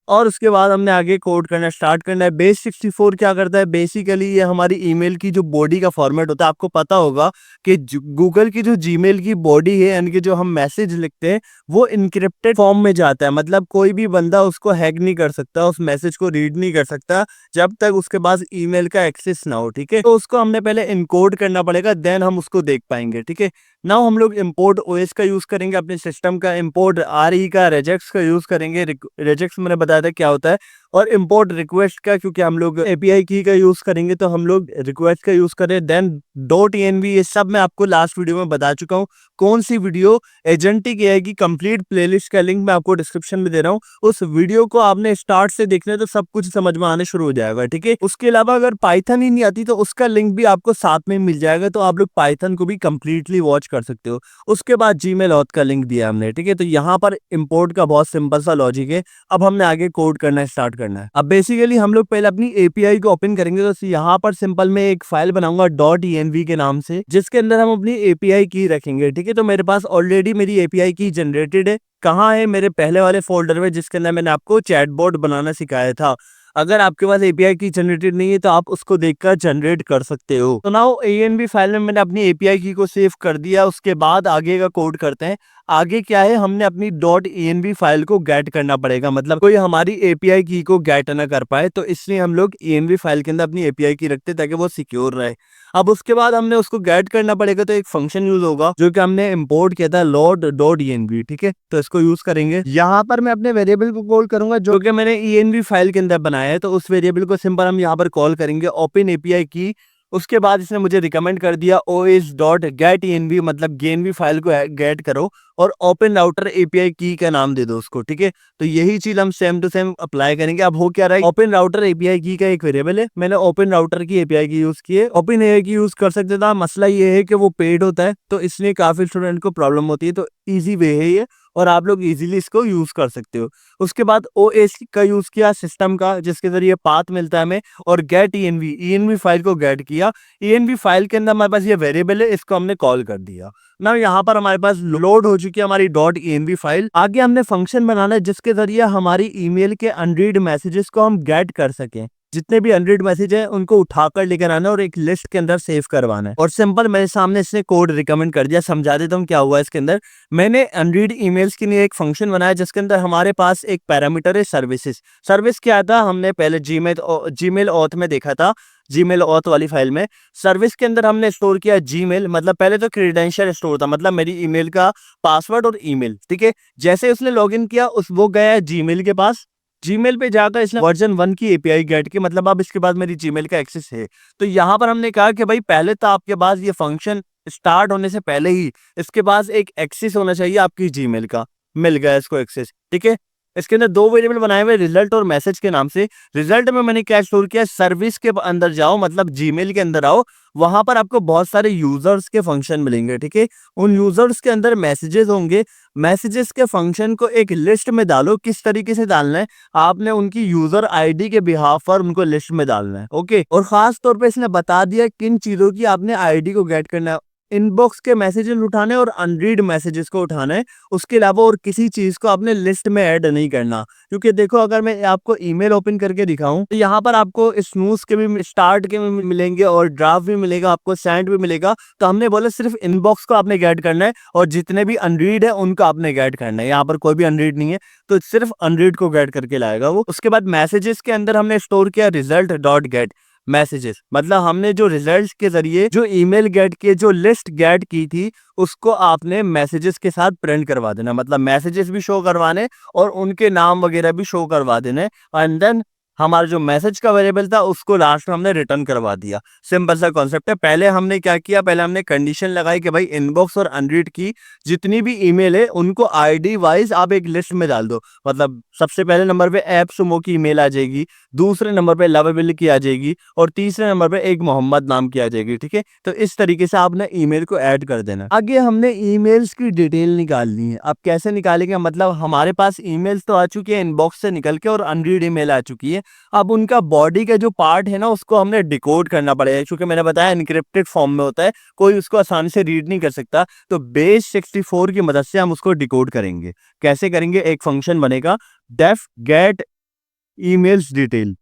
और उसके बाद हमने आगे कोड करना स्टार्ट करना है। base64 क्या करता है, बेसिकली ये हमारी ईमेल की जो बॉडी का फॉर्मेट होता है, आपको पता होगा कि गूगल की जो जीमेल की बॉडी है यानी कि जो हम मैसेज लिखते हैं वो इनक्रिप्टेड फॉर्म में जाता है, मतलब कोई भी बंदा उसको हैक नहीं कर सकता, उस मैसेज को रीड नहीं कर सकता जब तक उसके पास ईमेल का एक्सेस ना हो, ठीक है। तो उसको हमने पहले इनकोड करना पड़ेगा, देन हम उसको देख पाएंगे, ठीक है। नाउ हम लोग इम्पोर्ट ओएस का यूज करेंगे अपने सिस्टम का, इम्पोर्ट आरई का, रेजेक्स का यूज करेंगे। रेजेक्स मैंने बताया था क्या होता है, और इम्पोर्ट रिक्वेस्ट का, क्योंकि हम लोग एपीआई की का यूज करेंगे तो हम लोग रिक्वेस्ट का यूज करें। देन .env, ये सब मैं आपको लास्ट वीडियो में बता चुका हूँ। कौन सी वीडियो, एजेंटिक एआई की कंप्लीट प्लेलिस्ट का लिंक मैं आपको डिस्क्रिप्शन में दे रहा हूँ, उस वीडियो को आपने स्टार्ट से देखना है तो सब कुछ समझ में आने शुरू हो जाएगा, ठीक है। उसके अलावा अगर पाइथन ही नहीं आती तो उसका लिंक भी आपको साथ में मिल जाएगा, तो आप लोग पाइथन को भी कंप्लीटली वॉच कर सकते हो। उसके बाद जीमेल ऑथ का लिंक दिया हमने, ठीक है। तो यहाँ पर इंपोर्ट का बहुत सिंपल सा लॉजिक है। अब हमने आगे कोड करना स्टार्ट करना है। अब बेसिकली हम लोग पहले अपनी एपीआई को ओपन करेंगे, तो यहाँ पर सिंपल में एक फाइल बनाऊंगा .env के नाम से, जिसके अंदर हम अपनी एपीआई की रखेंगे, ठीक है। तो मेरे पास ऑलरेडी मेरी एपीआई की जनरेटेड है। कहाँ है, मेरे पहले वाले फोल्डर में जिसके अंदर मैंने आपको चैटबॉट बनाना सिखाया था। अगर आपके पास एपीआई की जनरेटेड नहीं है तो आप उसको देखकर जनरेट कर सकते हो। तो नाउ एएनवी फाइल में मैंने अपनी एपीआई की को सेव कर दिया। उसके बाद आगे का कोड करते हैं। आगे क्या है, हमने अपनी .env फाइल को गेट करना पड़ेगा, मतलब कोई हमारी एपीआई की को गेट ना कर पाए, तो इसलिए हम लोग env फाइल के अंदर अपनी एपीआई की रखते हैं ताकि वो सिक्योर रहे। अब उसके बाद हमने उसको गेट करना पड़ेगा, तो एक फंक्शन यूज होगा जो कि हमने इंपोर्ट किया था load.env, ठीक है। तो इसको यूज करेंगे। यहाँ पर मैं अपने वेरिएबल को कॉल करूंगा जो कि मैंने env फाइल के अंदर बनाया है, तो उस वेरिएबल को सिंपल हम यहाँ पर कॉल करेंगे ओपन एपीआई की। उसके बाद इसने मुझे रिकमेंड कर दिया os.getenv, मतलब गेनवी फाइल को गेट करो और ओपन राउटर एपीआई की का नाम दे दो उसको, ठीक है। तो यही चीज हम सेम टू सेम अप्लाई करेंगे। अब हो क्या रहा है, ओपन राउटर एपीआई की का एक वेरिएबल है, मैंने ओपन राउटर की एपीआई की यूज की है। ओपन एपीआई की यूज कर सकते था, मसला ये है कि वो पेड होता है तो इसलिए काफी स्टूडेंट को प्रॉब्लम होती है, तो ईजी वे है ये, और आप लोग इजीली इसको यूज कर सकते हो। उसके बाद ओएस का यूज किया सिस्टम का, जिसके जरिए पाथ मिलता है हमें, और गेट ईएनवी फाइल को गेट किया। ईएनवी फाइल के अंदर हमारे पास ये वेरिएबल है, इसको हमने कॉल कर दिया ना। यहाँ पर हमारे पास लोड हो चुकी है हमारी डॉट env फाइल। आगे हमने फंक्शन बनाना है जिसके जरिए हमारी ईमेल के अनरीड मैसेजेस को हम गेट कर सकें। जितने भी अनरीड मैसेज है उनको उठाकर लेकर आना और एक लिस्ट के अंदर सेव करवाना है। और सिंपल मेरे सामने इसने कोड रिकमेंड कर दिया, समझा देता हूँ क्या हुआ इसके अंदर। मैंने अनरीड ईमेल्स के लिए एक फंक्शन बनाया जिसके अंदर हमारे पास एक पैरामीटर है सर्विसेज। सर्विस क्या था, हमने पहले जीमेल ऑथ में देखा था, जीमेल ऑथ वाली फाइल में। सर्विस के अंदर हमने स्टोर किया जीमेल, मतलब पहले तो क्रेडेंशियल स्टोर था, मतलब मेरी ईमेल का पासवर्ड और ईमेल, ठीक है। जैसे उसने लॉगिन किया वो गया जीमेल के पास। जीमेल पे जाकर इसने वर्जन 1 की एपीआई गेट की, मतलब अब इसके बाद मेरी जीमेल का एक्सेस है। तो यहाँ पर हमने कहा कि भाई पहले तो आपके पास ये फंक्शन स्टार्ट होने से पहले ही इसके पास एक एक्सेस होना चाहिए आपकी जीमेल का। मिल गया इसको एक्सेस, ठीक है। इसके अंदर 2 वेरिएबल बनाए हुए, रिजल्ट और मैसेज के नाम से। रिजल्ट में मैंने क्या स्टोर किया, सर्विस के अंदर जाओ, मतलब जीमेल के अंदर आओ, वहां पर आपको बहुत सारे यूजर्स के फंक्शन मिलेंगे, ठीक है। उन यूजर्स के अंदर मैसेजेस होंगे। मैसेजेस के फंक्शन को एक लिस्ट में डालो। किस तरीके से डालना है, आपने उनकी यूजर आईडी के बिहाफ पर उनको लिस्ट में डालना है, ओके। और खास तौर पे इसने बता दिया किन चीजों की आपने आईडी को गेट करना है। इनबॉक्स के मैसेजेस उठाने और अनरीड मैसेजेस को उठाना है। उसके अलावा और किसी चीज को आपने लिस्ट में ऐड नहीं करना। क्योंकि देखो, अगर मैं आपको ईमेल ओपन करके दिखाऊं तो यहाँ पर आपको स्नूज के भी, स्टार्ट के भी मिलेंगे और ड्राफ्ट भी मिलेगा, आपको सेंड भी मिलेगा। तो हमने बोला सिर्फ इनबॉक्स को आपने गेट करना है और जितने भी अनरीड है उनको आपने गेट करना है। यहाँ पर कोई भी अनरीड नहीं है तो सिर्फ अनरीड को गेट करके लाएगा वो। उसके बाद मैसेजेस के अंदर हमने स्टोर किया रिजल्ट डॉट गेट मैसेजेस, मतलब हमने जो रिजल्ट्स के जरिए जो ईमेल गेट के जो लिस्ट गेट की थी उसको आपने मैसेजेस के साथ प्रिंट करवा देना, मतलब मैसेजेस भी शो करवाने और उनके नाम वगैरह भी शो करवा देने। एंड देन हमारा जो मैसेज का वेरिएबल था उसको लास्ट में हमने रिटर्न करवा दिया। सिंपल सा कॉन्सेप्ट है। पहले हमने क्या किया, पहले हमने कंडीशन लगाई कि भाई इनबॉक्स और अनरीड की जितनी भी ईमेल है उनको आईडी वाइज आप एक लिस्ट में डाल दो। मतलब सबसे पहले नंबर पे ऐप सुमो की ईमेल आ जाएगी, दूसरे नंबर पे लवेबल की आ जाएगी और तीसरे नंबर पे एक मोहम्मद नाम की आ जाएगी, ठीक है। तो इस तरीके से आपने ईमेल को ऐड कर देना। आगे हमने ईमेल्स की डिटेल निकालनी है। अब कैसे निकालेंगे, मतलब हमारे पास ईमेल्स तो आ चुकी है इनबॉक्स से निकल के और अनरीड ईमेल आ चुकी है। अब उनका बॉडी का जो पार्ट है ना उसको हमने डिकोड करना पड़ेगा, क्योंकि मैंने बताया इनक्रिप्टेड फॉर्म में होता है, कोई उसको आसानी से रीड नहीं कर सकता। तो बेस 64 की मदद से हम उसको डिकोड करेंगे। कैसे करेंगे, एक फंक्शन बनेगा डेफ गेट ईमेल्स डिटेल।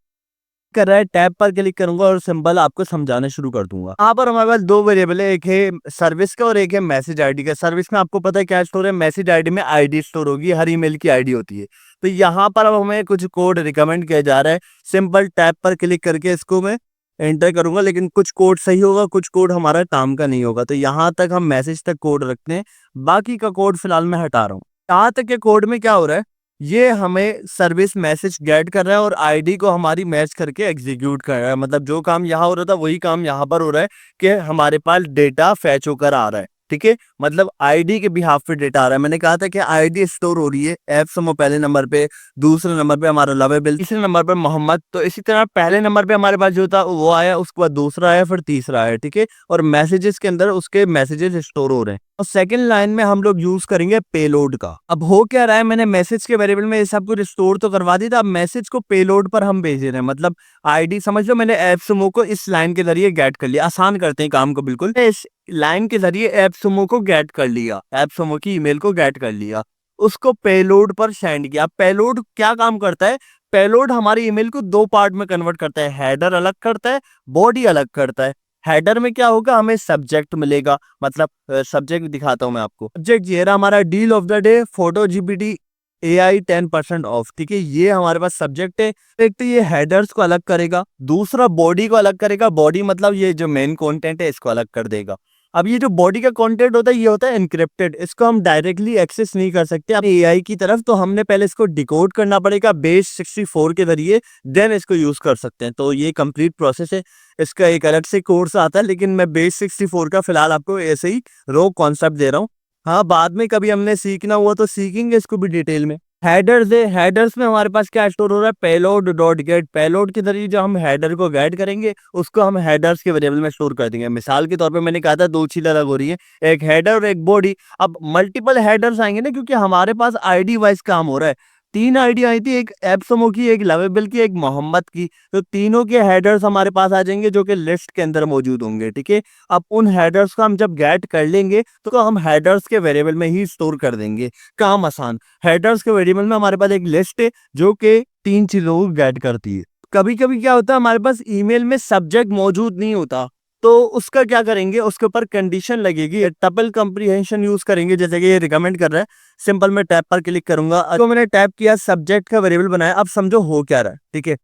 कर रहा है, टैब पर क्लिक करूंगा और सिंबल आपको समझाना शुरू कर दूंगा। यहाँ पर हमारे पास 2 वेरिएबल है, एक है सर्विस का और एक है मैसेज आईडी का। सर्विस में आपको पता है क्या स्टोर है, मैसेज आईडी में आईडी स्टोर होगी, हर ईमेल की आईडी होती है। तो यहाँ पर अब हमें कुछ कोड रिकमेंड किया जा रहा है। सिंपल टैब पर क्लिक करके इसको मैं एंटर करूंगा, लेकिन कुछ कोड सही होगा, कुछ कोड हमारा काम का नहीं होगा। तो यहाँ तक हम मैसेज तक कोड रखते हैं, बाकी का कोड फिलहाल मैं हटा रहा हूँ। यहाँ तक के कोड में क्या हो रहा है, ये हमें सर्विस मैसेज गेट कर रहा है और आईडी को हमारी मैच करके एग्जीक्यूट कर रहा है। मतलब जो काम यहाँ हो रहा था वही काम यहाँ पर हो रहा है कि हमारे पास डेटा फैच होकर आ रहा है, ठीक है। मतलब आईडी के बिहाफ पे डेटा आ रहा है। मैंने कहा था कि आईडी स्टोर हो रही है ऐप समो पहले नंबर पे, दूसरे नंबर पे हमारा लवेबल, तीसरे नंबर पे मोहम्मद। तो इसी तरह पहले नंबर पे हमारे पास जो था वो आया, उसके बाद दूसरा आया, फिर तीसरा आया, ठीक है। और मैसेजेस के अंदर उसके मैसेजेस स्टोर हो रहे हैं। और सेकंड लाइन में हम लोग यूज करेंगे पेलोड का। अब हो क्या रहा है, मैंने मैसेज के वेरिएबल में ये सब कुछ स्टोर तो करवा दिया था, अब मैसेज को पेलोड पर हम भेज रहे हैं। मतलब आईडी समझ लो, मैंने ऐप सुमो को इस लाइन के जरिए गेट कर लिया। आसान करते हैं काम को बिल्कुल। इस लाइन के जरिए ऐप सुमो को गेट कर लिया, ऐप सुमो की ईमेल को गेट कर लिया, उसको पेलोड पर सेंड किया। पेलोड क्या काम करता है, पेलोड हमारी ईमेल को 2 पार्ट में कन्वर्ट करता है। हेडर अलग करता है, बॉडी अलग करता है। हेडर में क्या होगा, हमें सब्जेक्ट मिलेगा, मतलब सब्जेक्ट दिखाता हूं मैं आपको। सब्जेक्ट ये रहा हमारा, deal of the day photo GPT AI 10% of, ठीक है। ये हमारे पास सब्जेक्ट है। एक तो ये हेडर्स को अलग करेगा, दूसरा बॉडी को अलग करेगा। बॉडी मतलब ये जो मेन कंटेंट है इसको अलग कर देगा। अब ये जो बॉडी का कंटेंट होता है ये होता है एनक्रिप्टेड, इसको हम डायरेक्टली एक्सेस नहीं कर सकते अब AI की तरफ। तो हमने पहले इसको डिकोड करना पड़ेगा बेस 64 के जरिए, देन इसको यूज कर सकते हैं। तो ये कंप्लीट प्रोसेस है। इसका एक अलग से कोर्स आता है, लेकिन मैं बेस 64 का फिलहाल आपको ऐसे ही रो कॉन्सेप्ट दे रहा हूँ। हाँ, बाद में कभी हमने सीखना हुआ तो सीखेंगे इसको भी डिटेल में। हेडर्स है, हेडर्स में हमारे पास क्या स्टोर हो रहा है, पेलोड डॉट गेट। पेलोड के जरिए जो हम हेडर को गेट करेंगे उसको हम हेडर्स के वेरिएबल में स्टोर कर देंगे। मिसाल के तौर पे मैंने कहा था दो चीज अलग हो रही है, एक हेडर और एक बॉडी। अब मल्टीपल हेडर्स आएंगे ना, क्योंकि हमारे पास आईडी वाइज काम हो रहा है। 3 आईडी आई थी, एक एप्समो की, एक लवेबल की, एक मोहम्मद की। तो तीनों के हेडर्स हमारे पास आ जाएंगे जो कि लिस्ट के अंदर मौजूद होंगे। ठीक है, अब उन हेडर्स को हम जब गेट कर लेंगे तो हम हेडर्स के वेरिएबल में ही स्टोर कर देंगे। काम आसान। हेडर्स के वेरिएबल में हमारे पास एक लिस्ट है जो कि 3 चीजों को गेट करती है। कभी कभी क्या होता है, हमारे पास ईमेल में सब्जेक्ट मौजूद नहीं होता, तो उसका क्या करेंगे, उसके ऊपर कंडीशन लगेगी, टपल कंप्रीहेंशन यूज करेंगे, जैसे कि ये रिकमेंड कर रहा है। सिंपल मैं टैब पर क्लिक करूंगा, तो मैंने टैब किया, सब्जेक्ट का वेरिएबल बनाया। अब समझो हो क्या रहा है। ठीक है,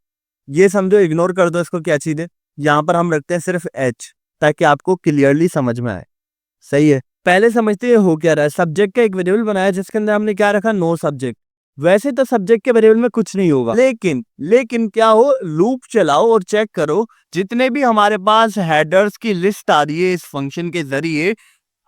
ये समझो, इग्नोर कर दो इसको, क्या चीज है। यहाँ पर हम रखते हैं सिर्फ एच, ताकि आपको क्लियरली समझ में आए। सही है, पहले समझते हैं हो क्या रहा है। सब्जेक्ट का एक वेरिएबल बनाया जिसके अंदर हमने क्या रखा, नो सब्जेक्ट। वैसे तो सब्जेक्ट के वेरिएबल में कुछ नहीं होगा, लेकिन क्या हो, लूप चलाओ और चेक करो जितने भी हमारे पास हेडर्स की लिस्ट आ रही है इस फंक्शन के जरिए,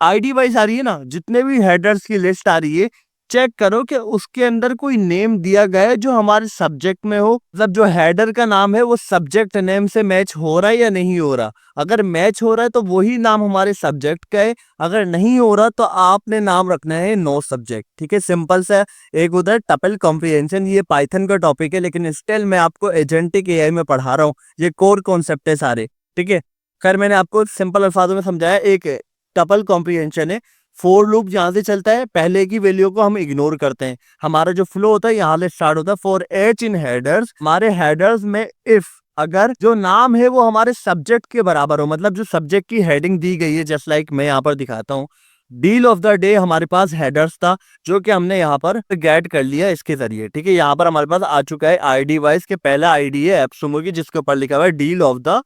आईडी वाइज आ रही है ना, जितने भी हेडर्स की लिस्ट आ रही है, चेक करो कि उसके अंदर कोई नेम दिया गया है जो हमारे सब्जेक्ट में हो। मतलब जो हेडर का नाम है वो सब्जेक्ट नेम से मैच हो रहा है या नहीं हो रहा। अगर मैच हो रहा है तो वही नाम हमारे सब्जेक्ट का है, अगर नहीं हो रहा तो आपने नाम रखना है नो सब्जेक्ट। ठीक है, सिंपल सा। एक उधर टपल कॉम्प्रिहेंशन, ये पाइथन का टॉपिक है, लेकिन स्टिल मैं आपको एजेंटिक एआई में पढ़ा रहा हूँ, ये कोर कॉन्सेप्ट है सारे। ठीक है, खैर मैंने आपको सिंपल अल्फाजों में समझाया। एक टपल कॉम्प्रिहेंशन है, फोर लूप जहां से चलता है, पहले की वैल्यू को हम इग्नोर करते हैं, हमारा जो फ्लो होता है यहाँ से स्टार्ट होता है। फॉर एच इन हेडर्स, हमारे हेडर्स में इफ अगर जो नाम है वो हमारे सब्जेक्ट के बराबर हो, मतलब जो सब्जेक्ट की हेडिंग दी गई है, जस्ट लाइक मैं यहाँ पर दिखाता हूँ, डील ऑफ द डे हमारे पास हेडर्स था जो कि हमने यहाँ पर गेट कर लिया इसके जरिए। ठीक है, यहाँ पर हमारे पास आ चुका है आईडी वाइज के पहला आईडी है एप्सुमो की, जिसके ऊपर लिखा हुआ है डील ऑफ द,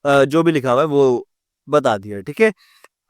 जो भी लिखा हुआ है वो बता दिया। ठीक है,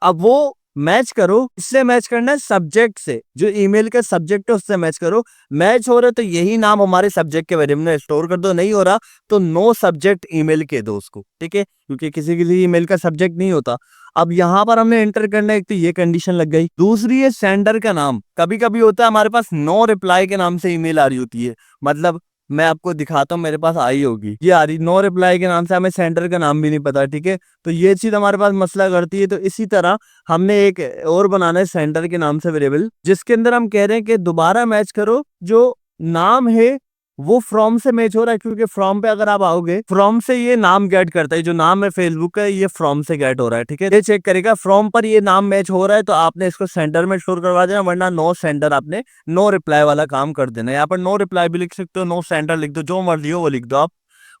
अब वो मैच करो, इससे मैच करना है सब्जेक्ट से, जो ईमेल का सब्जेक्ट है उससे मैच करो। मैच हो रहा है तो यही नाम हमारे सब्जेक्ट के वेरिएबल में स्टोर कर दो, नहीं हो रहा तो नो सब्जेक्ट ईमेल के दो उसको। ठीक है, क्योंकि किसी किसी ईमेल का सब्जेक्ट नहीं होता। अब यहाँ पर हमने एंटर करना है, एक तो ये कंडीशन लग गई। दूसरी है सेंडर का नाम। कभी कभी होता है हमारे पास नो रिप्लाई के नाम से ईमेल आ रही होती है, मतलब मैं आपको दिखाता हूँ, मेरे पास आई होगी, ये आ रही नो रिप्लाई के नाम से, हमें सेंडर का नाम भी नहीं पता। ठीक है, तो ये चीज हमारे पास मसला करती है। तो इसी तरह हमने एक और बनाना है सेंटर के नाम से वेरिएबल, जिसके अंदर हम कह रहे हैं कि दोबारा मैच करो जो नाम है वो फ्रॉम से मैच हो रहा है, क्योंकि फ्रॉम पे अगर आप आओगे, फ्रॉम से ये नाम गेट करता है, जो नाम है फेसबुक का ये फ्रॉम से गेट हो रहा है। ठीक है, ये चेक करेगा फ्रॉम पर ये नाम मैच हो रहा है तो आपने इसको सेंटर में स्टोर करवा देना, वरना नो सेंटर आपने नो रिप्लाई वाला काम कर देना। यहाँ पर नो रिप्लाई भी लिख सकते हो, नो सेंटर लिख दो, जो मर्जी हो वो लिख दो आप।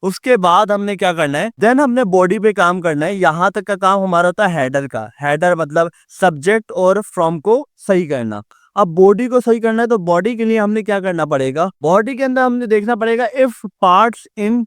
उसके बाद हमने क्या करना है, देन हमने बॉडी पे काम करना है। यहां तक का काम हमारा होता है हेडर का। हेडर मतलब सब्जेक्ट और फ्रॉम को सही करना। अब बॉडी को सही करना है तो बॉडी के लिए हमने क्या करना पड़ेगा, बॉडी के अंदर हमने देखना पड़ेगा इफ पार्ट्स इन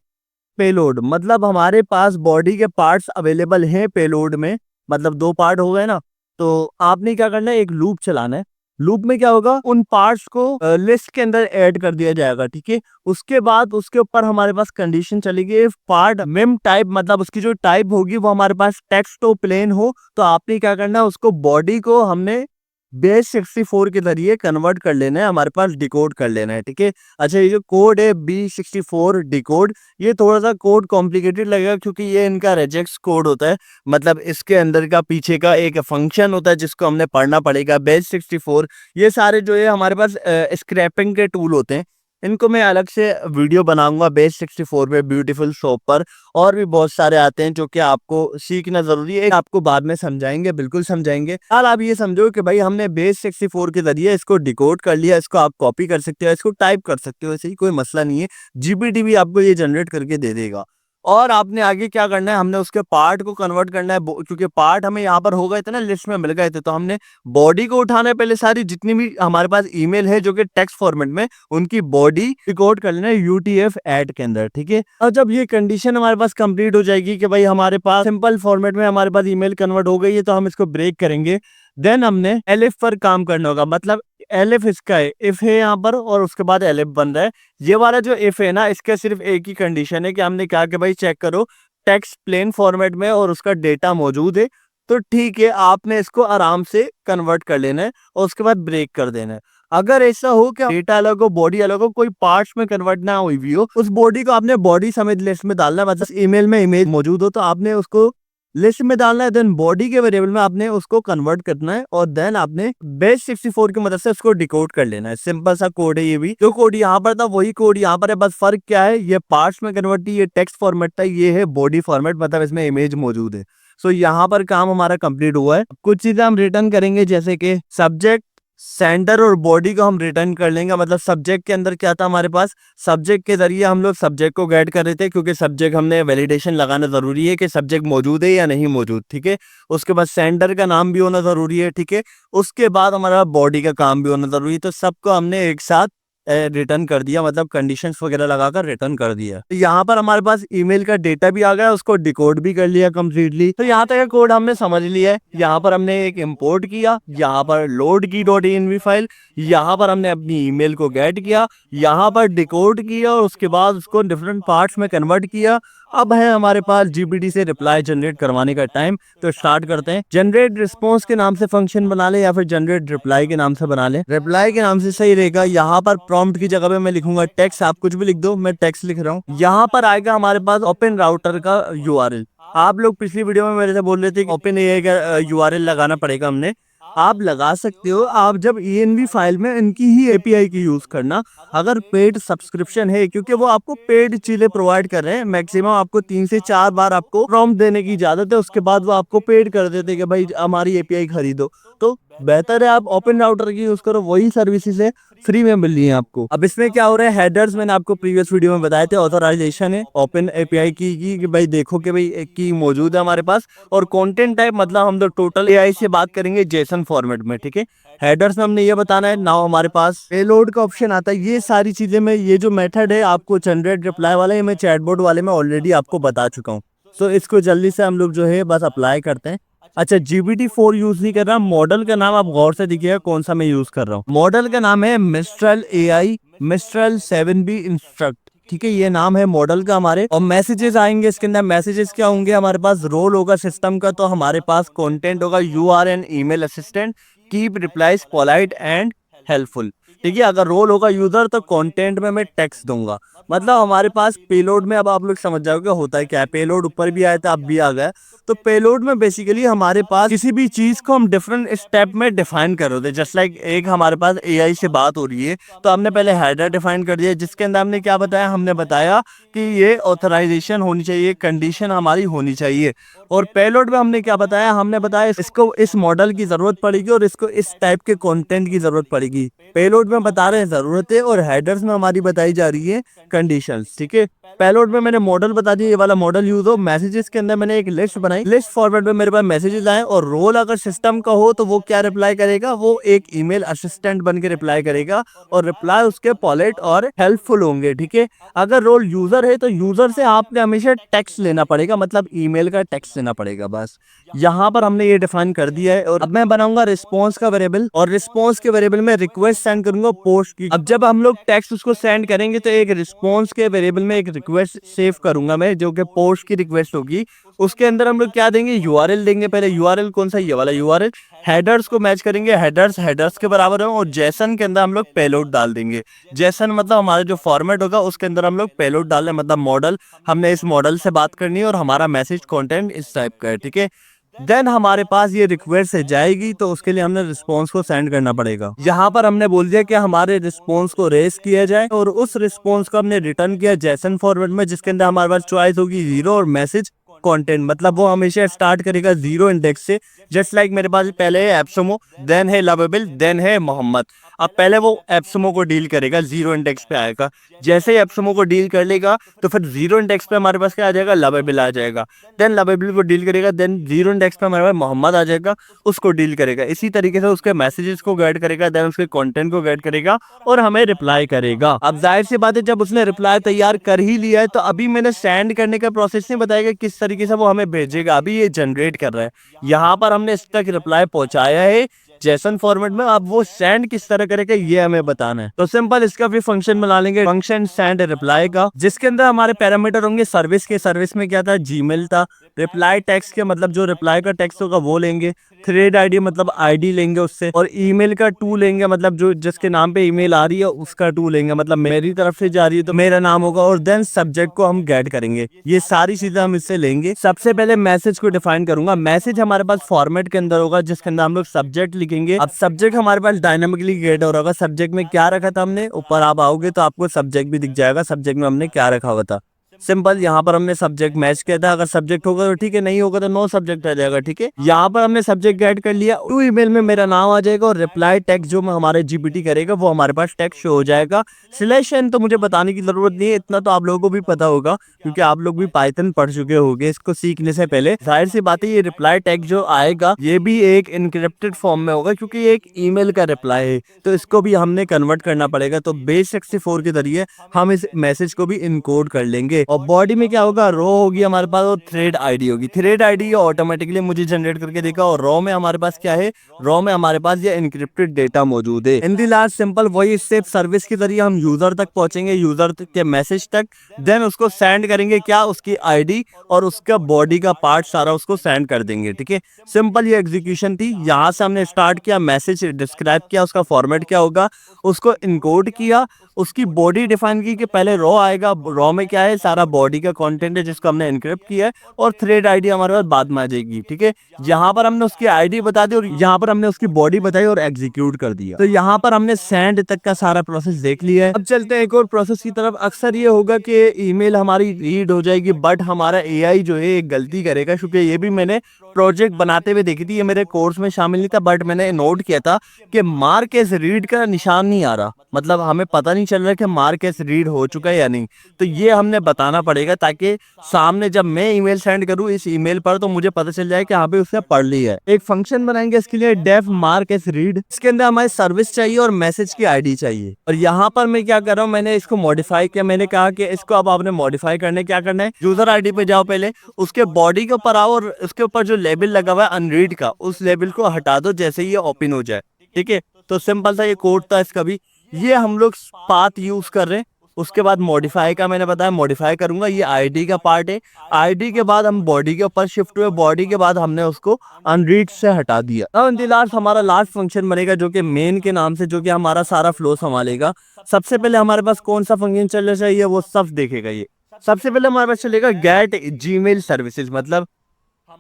पेलोड, मतलब हमारे पास बॉडी के पार्ट्स अवेलेबल हैं पेलोड में, मतलब 2 पार्ट हो गए ना। तो आपने क्या करना है, एक लूप चलाना है। लूप में क्या होगा, उन पार्ट्स को लिस्ट के अंदर ऐड कर दिया जाएगा। ठीक है, उसके बाद उसके ऊपर हमारे पास कंडीशन चलेगी, पार्ट मेम टाइप, मतलब उसकी जो टाइप होगी वो हमारे पास टेक्स्ट तो प्लेन हो, तो आपने क्या करना है, उसको बॉडी को हमने बेस 64 के जरिए कन्वर्ट कर लेना है, हमारे पास डिकोड कर लेना है। ठीक है, अच्छा ये जो कोड है B64 डिकोड, ये थोड़ा सा कोड कॉम्प्लिकेटेड लगेगा क्योंकि ये इनका रेजेक्स कोड होता है, मतलब इसके अंदर का पीछे का एक फंक्शन होता है जिसको हमने पढ़ना पड़ेगा। बेस 64 ये सारे जो है हमारे पास स्क्रैपिंग के टूल होते हैं, इनको मैं अलग से वीडियो बनाऊंगा बेस 64 पे, ब्यूटीफुल शॉप पर। और भी बहुत सारे आते हैं जो कि आपको सीखना जरूरी है, आपको बाद में समझाएंगे, बिल्कुल समझाएंगे। हाल आप ये समझो कि भाई हमने बेस 64 के जरिए इसको डिकोड कर लिया, इसको आप कॉपी कर सकते हो, इसको टाइप कर सकते हो, ऐसे ही कोई मसला नहीं है। जीपीटी भी आपको ये जनरेट करके दे देगा। और आपने आगे क्या करना है, हमने उसके पार्ट को कन्वर्ट करना है, क्योंकि पार्ट हमें यहाँ पर हो गए थे ना, लिस्ट में मिल गए थे, तो हमने बॉडी को उठाना है पहले, सारी जितनी भी हमारे पास ईमेल है जो कि टेक्स्ट फॉर्मेट में, उनकी बॉडी रिकॉर्ड कर लेना है यूटीएफ ऐड के अंदर। ठीक है, और जब ये कंडीशन हमारे पास कंप्लीट हो जाएगी कि भाई हमारे पास सिंपल फॉर्मेट में हमारे पास ईमेल कन्वर्ट हो गई है, तो हम इसको ब्रेक करेंगे। देन हमने एलिफ पर काम करना होगा, मतलब एलिफ इसका है, इफ है यहाँ पर और उसके बाद एलिफ बन रहा है। ये वाला जो इफ है ना, इसका सिर्फ एक ही कंडीशन है कि हमने कहा कि भाई चेक करो टेक्स्ट प्लेन फॉर्मेट में और उसका डेटा मौजूद है, तो ठीक है, आपने इसको आराम से कन्वर्ट कर लेना है और उसके बाद ब्रेक कर देना है। अगर ऐसा हो कि डेटा अलग हो, बॉडी अलग हो, कोई पार्ट्स में कन्वर्ट ना हुई भी हो, उस बॉडी को आपने बॉडी समेत लिस्ट में डालना है। मतलब ईमेल में इमेज मौजूद हो तो आपने उसको लिस्ट में डालना है, देन बॉडी के वेरिएबल में आपने उसको कन्वर्ट करना है और देन आपने बेस 64 की मदद से उसको डिकोड कर लेना है। सिंपल सा कोड है ये भी। जो कोड यहाँ पर था वही कोड यहाँ पर है, बस फर्क क्या है, ये पार्ट्स में कन्वर्ट थी, ये टेक्स्ट फॉर्मेट था, ये है बॉडी फॉर्मेट, मतलब इसमें इमेज मौजूद है। सो यहाँ पर काम हमारा कंप्लीट हुआ है। कुछ चीजें हम रिटर्न करेंगे जैसे कि सब्जेक्ट, सेंडर और बॉडी को हम रिटर्न कर लेंगे। मतलब सब्जेक्ट के अंदर क्या था हमारे पास, सब्जेक्ट के जरिए हम लोग सब्जेक्ट को गेट कर रहे थे, क्योंकि सब्जेक्ट हमने वैलिडेशन लगाना जरूरी है कि सब्जेक्ट मौजूद है या नहीं मौजूद, ठीक है। उसके बाद सेंडर का नाम भी होना जरूरी है, ठीक है। उसके बाद हमारा बॉडी का काम भी होना जरूरी है। तो सबको हमने एक साथ रिटर्न कर दिया, मतलब कंडीशंस वगैरह लगाकर रिटर्न कर दिया। तो यहाँ पर हमारे पास ईमेल का डेटा भी आ गया, उसको डिकोड भी कर लिया कंप्लीटली। तो यहाँ तक का कोड हमने समझ लिया है। यहाँ पर हमने एक इंपोर्ट किया, यहाँ पर लोड की .env फाइल, यहाँ पर हमने अपनी ईमेल को गेट किया, यहाँ पर डिकोड किया और उसके बाद उसको डिफरेंट पार्ट्स में कन्वर्ट किया। अब है हमारे पास जीपीटी से रिप्लाई जनरेट करवाने का टाइम। तो स्टार्ट करते हैं। जनरेट रिस्पॉन्स के नाम से फंक्शन बना ले या फिर जनरेट रिप्लाई के नाम से बना ले। रिप्लाई के नाम से सही रहेगा। यहाँ पर प्रॉम्प्ट की जगह पे मैं लिखूंगा टेक्स्ट, आप कुछ भी लिख दो, मैं टेक्स्ट लिख रहा हूँ। यहाँ पर आएगा हमारे पास ओपन राउटर का यूआरएल। आप लोग पिछली वीडियो में मेरे से बोल रहे थे कि ओपन एआई का यूआरएल लगाना पड़ेगा, हमने आप लगा सकते हो। आप जब env फाइल में इनकी ही एपीआई की यूज करना, अगर पेड सब्सक्रिप्शन है, क्योंकि वो आपको पेड चीजें प्रोवाइड कर रहे हैं। मैक्सिमम आपको 3 से 4 बार आपको प्रॉम्प्ट देने की इजाजत है, उसके बाद वो आपको पेड कर देते हैं कि भाई हमारी एपीआई खरीदो। तो बेहतर है आप ओपन राउटर की यूज करो, वही सर्विसेज है, फ्री में मिल रही है आपको। अब इसमें क्या हो रहा है, हेडर्स मैंने आपको प्रीवियस वीडियो में बताए थे, ऑथराइजेशन है ओपन एपीआई की कि भाई देखो कि भाई एक की मौजूद है हमारे पास। और कंटेंट टाइप मतलब हम तो टोटल एआई से बात करेंगे जेसन फॉर्मेट में, ठीक है। हेडर्स में हमने ये बताना है। नाउ हमारे पास पेलोड का ऑप्शन आता है। ये सारी चीजें में ये जो मेथड है आपको जनरेट रिप्लाई वाला है, मैं चैटबॉट वाले में ऑलरेडी आपको बता चुका हूँ। सो इसको जल्दी से हम लोग जो है बस अप्लाई करते हैं। अच्छा, GPT-4 यूज नहीं कर रहा। मॉडल का नाम आप गौर से देखिएगा कौन सा मैं यूज कर रहा हूँ। मॉडल का नाम है mistral AI mistral 7B instruct, ठीक है, ये नाम है मॉडल का हमारे। और मैसेजेस आएंगे इसके अंदर। मैसेजेस क्या होंगे हमारे पास, रोल होगा सिस्टम का, तो हमारे पास कंटेंट होगा you are an email assistant, keep replies polite and helpful, ठीक है। अगर रोल होगा यूजर तो कंटेंट में मैं टेक्स्ट दूंगा। मतलब हमारे पास पेलोड में, अब आप लोग समझ जाओगे होता है क्या है। पेलोड ऊपर भी आया था, अब भी आ गया। तो पेलोड में बेसिकली हमारे पास किसी भी चीज को हम डिफरेंट स्टेप में डिफाइन कर रहे थे। जस्ट लाइक एक हमारे पास एआई से बात हो रही है, तो हमने पहले हेडर डिफाइन कर दिया, जिसके अंदर हमने क्या बताया, हमने बताया कि ये ऑथराइजेशन होनी चाहिए, कंडीशन हमारी होनी चाहिए। और पेलोड में हमने क्या बताया, हमने बताया इसको इस मॉडल की जरूरत पड़ेगी और इसको इस टाइप के कंटेंट की जरूरत पड़ेगी। पेलोड में बता रहे हैं जरूरतें और हेडर्स में हमारी बताई जा रही है कंडीशंस, ठीक है। पेलोड में मैंने मॉडल बता दिया, ये वाला मॉडल यूज हो। मैसेजेस के अंदर मैंने एक लिस्ट बनाई, लिस्ट फॉर्मेट में मेरे पास मैसेजेस आए। और रोल अगर सिस्टम का हो तो वो क्या रिप्लाई करेगा, वो एक ईमेल असिस्टेंट बन के रिप्लाई करेगा और रिप्लाई उसके पोलाइट और हेल्पफुल होंगे, ठीक है। अगर रोल यूजर है तो यूजर से आपने हमेशा टेक्स्ट लेना पड़ेगा, मतलब ईमेल का टेक्स्ट लेना पड़ेगा। बस यहाँ पर हमने ये डिफाइन कर दिया है। और अब मैं बनाऊंगा रिस्पॉन्स का वेरिएबल, और रिस्पॉन्स के वेरिएबल में रिक्वेस्ट सेंड करूंगा पोस्ट की। अब जब हम लोग टेक्स्ट उसको सेंड करेंगे तो एक रिस्पॉन्स के वेरिएबल में एक रिक्वेस्ट सेव करूंगा मैं, जो कि पोस्ट की रिक्वेस्ट होगी। उसके अंदर हम लोग क्या देंगे, यूआरएल देंगे। पहले यूआरएल कौन सा, ये वाला यूआरएल। हेडर्स को मैच करेंगे, हेडर्स हेडर्स के बराबर हो। और जेसन के अंदर हम लोग पेलोड डाल देंगे। जेसन मतलब हमारा जो फॉर्मेट होगा उसके अंदर हम लोग पेलोड डाल दें, मतलब मॉडल, हमने इस मॉडल से बात करनी है और हमारा मैसेज कंटेंट इस टाइप का है, ठीक है। देन हमारे पास ये रिक्वेस्ट है जाएगी, तो उसके लिए हमने रिस्पॉन्स को सेंड करना पड़ेगा। यहाँ पर हमने बोल दिया कि हमारे रिस्पॉन्स को रेस किया जाए, और उस रिस्पॉन्स को हमने रिटर्न किया जेसन फॉर्मेट में, जिसके अंदर हमारे पास चॉइस होगी 0 और मैसेज कंटेंट। मतलब वो हमेशा स्टार्ट करेगा 0 इंडेक्स से। जस्ट लाइक मेरे पास पहले है एप्सोमो, देन है लवेबल, देन है मोहम्मद। अब पहले वो एप्सोमो को डील करेगा, 0 इंडेक्स पे आएगा। जैसे ही एप्सोमो को डील कर लेगा तो फिर 0 इंडेक्स पे हमारे पास क्या आ जाएगा, लवेबल आ जाएगा। देन लवेबल को डील करेगा, देन 0 इंडेक्स पे हमारे पास मोहम्मद आ जाएगा, उसको डील करेगा। इसी तरीके से उसके मैसेजेस को गाइड करेगा, देन उसके कंटेंट को गाइड करेगा और हमें रिप्लाई करेगा। अब जाहिर सी बात है, जब उसने रिप्लाई तैयार कर ही लिया है तो अभी मैंने सेंड करने का प्रोसेस नहीं बताएगा किस तरीके से वो हमें भेजेगा। अभी ये जनरेट कर रहा है, यहाँ पर हमने इस तक रिप्लाई पहुंचाया है। जेसन फॉर्मेट में, अब वो सेंड किस तरह करेगा ये हमें बताना है। तो सिंपल इसका भी फंक्शन बना लेंगे, फंक्शन सेंड रिप्लाई का, जिसके अंदर हमारे पैरामीटर होंगे सर्विस के। सर्विस में क्या था, जीमेल था। रिप्लाई टेक्स्ट के मतलब जो रिप्लाई का टेक्स्ट होगा वो लेंगे। थ्रेड आईडी मतलब आईडी लेंगे उससे, और ईमेल का टू लेंगे, मतलब जो जिसके नाम पे ईमेल आ रही है उसका टू लेंगे, मतलब मेरी तरफ से जा रही है तो मेरा नाम होगा, और देन सब्जेक्ट को हम गेट करेंगे। ये सारी चीजें हम इससे लेंगे। सबसे पहले मैसेज को डिफाइन करूंगा। मैसेज हमारे पास फॉर्मेट के अंदर होगा जिसके अंदर हम लोग सब्जेक्ट लिखेंगे। अब सब्जेक्ट हमारे पास डायनामिकली गेट हो रहा होगा। सब्जेक्ट में क्या रखा था हमने, ऊपर आप आओगे तो आपको सब्जेक्ट भी दिख जाएगा, सब्जेक्ट में हमने क्या रखा हुआ था। सिंपल, यहाँ पर हमने सब्जेक्ट मैच किया था। अगर सब्जेक्ट होगा तो ठीक है, नहीं होगा तो नो सब्जेक्ट आ जाएगा। ठीक है, यहाँ पर हमने सब्जेक्ट गेट कर लिया। टू ईमेल में मेरा नाम आ जाएगा, और रिप्लाई टेक्स्ट जो हमारे जीपीटी करेगा वो हमारे पास टेक्स्ट शो हो जाएगा। सिलेक्शन तो मुझे बताने की जरूरत नहीं है, इतना तो आप लोगों को भी पता होगा क्योंकि आप लोग भी पाइथन पढ़ चुके होंगे इसको सीखने से पहले। जाहिर सी बात है ये रिप्लाई टेक्स्ट जो आएगा ये भी एक इनक्रिप्टेड फॉर्म में होगा, क्योंकि ये एक ईमेल का रिप्लाई है, तो इसको भी हमने कन्वर्ट करना पड़ेगा। तो बेस 64 के जरिए हम इस मैसेज को भी इनकोड कर लेंगे। और बॉडी में क्या होगा, रो होगी हमारे पास, और थ्रेड आईडी होगी। थ्रेड आईडी ऑटोमेटिकली मुझे जनरेट करके देगा। और रो में हमारे पास क्या है, रो में हमारे पास ये इनक्रिप्टेड डेटा मौजूद है। इन दी लास्ट सिंपल वही स्टेप, सर्विस के जरिए हम यूजर तक पहुंचेंगे, यूजर के मैसेज तक, देन उसको सेंड करेंगे क्या, उसकी आईडी और उसका बॉडी का पार्ट सारा उसको सेंड कर देंगे। ठीक है, सिंपल ये एग्जीक्यूशन थी। यहाँ से हमने स्टार्ट किया, मैसेज डिस्क्राइब किया, उसका फॉर्मेट क्या होगा उसको इनकोड किया, उसकी बॉडी डिफाइन की कि पहले रो आएगा, रो में क्या है सारा बॉडी का कंटेंट है जिसको हमने एनक्रिप्ट किया है, और थ्रेड आईडी हमारे पास बाद में आ जाएगी। ठीक है, यहाँ पर हमने उसकी आईडी बता दी और यहाँ पर हमने उसकी बॉडी बताई और एग्जीक्यूट कर दिया। तो यहाँ पर हमने सेंड तक का सारा प्रोसेस देख लिया है। अब चलते हैं एक और प्रोसेस की तरफ। अक्सर ये होगा कि ईमेल हमारी रीड हो जाएगी, बट हमारा एआई जो है एक गलती करेगा, क्योंकि ये भी मैंने प्रोजेक्ट बनाते हुए देखी थी, ये मेरे कोर्स में शामिल नहीं था, बट मैंने नोट किया था कि मार्क एज रीड का निशान नहीं आ रहा, मतलब हमें पता नहीं चल रहा कि मार्क एज रीड हो चुका है या नहीं। तो ये हमने बताना पड़ेगा ताकि सामने जब मैं ईमेल सेंड करूं इस ईमेल पर तो मुझे पता चल जाए कि हाँ भाई उसने पढ़ लिया है। एक फंक्शन बनाएंगे इसके लिए, डेफ मार्क एज रीड। इसके अंदर हमारी सर्विस चाहिए और मैसेज की आईडी चाहिए। और यहाँ पर मैं क्या कर रहा हूँ, मैंने इसको मॉडिफाई किया। मैंने कहा कि इसको अब आपने मॉडिफाई करने क्या करना है, यूजर आईडी पे जाओ, पहले उसके बॉडी के ऊपर आओ और उसके ऊपर जो लेबल लगा हुआ है अनरीड का, उस लेबल को हटा दो जैसे ही ये ओपन हो जाए। ठीक है, तो सिंपल सा ये कोड था इसका भी। ये हम लोग पाथ यूज कर रहे हैं। उसके बाद मॉडिफाई का मैंने बताया, मॉडिफाई करूंगा, ये आईडी का पार्ट है। आईडी के बाद हम बॉडी के ऊपर शिफ्ट हुए, बॉडी के बाद हमने उसको अनरीड से हटा दिया। अब लास्ट हमारा लास्ट फंक्शन बनेगा जो कि मेन के नाम से, जो कि हमारा सारा फ्लो संभालेगा। सबसे पहले हमारे पास कौन सा फंक्शन चलना चाहिए वो सब देखेगा ये। सबसे पहले हमारे पास चलेगा गेट जीमेल सर्विसेज, मतलब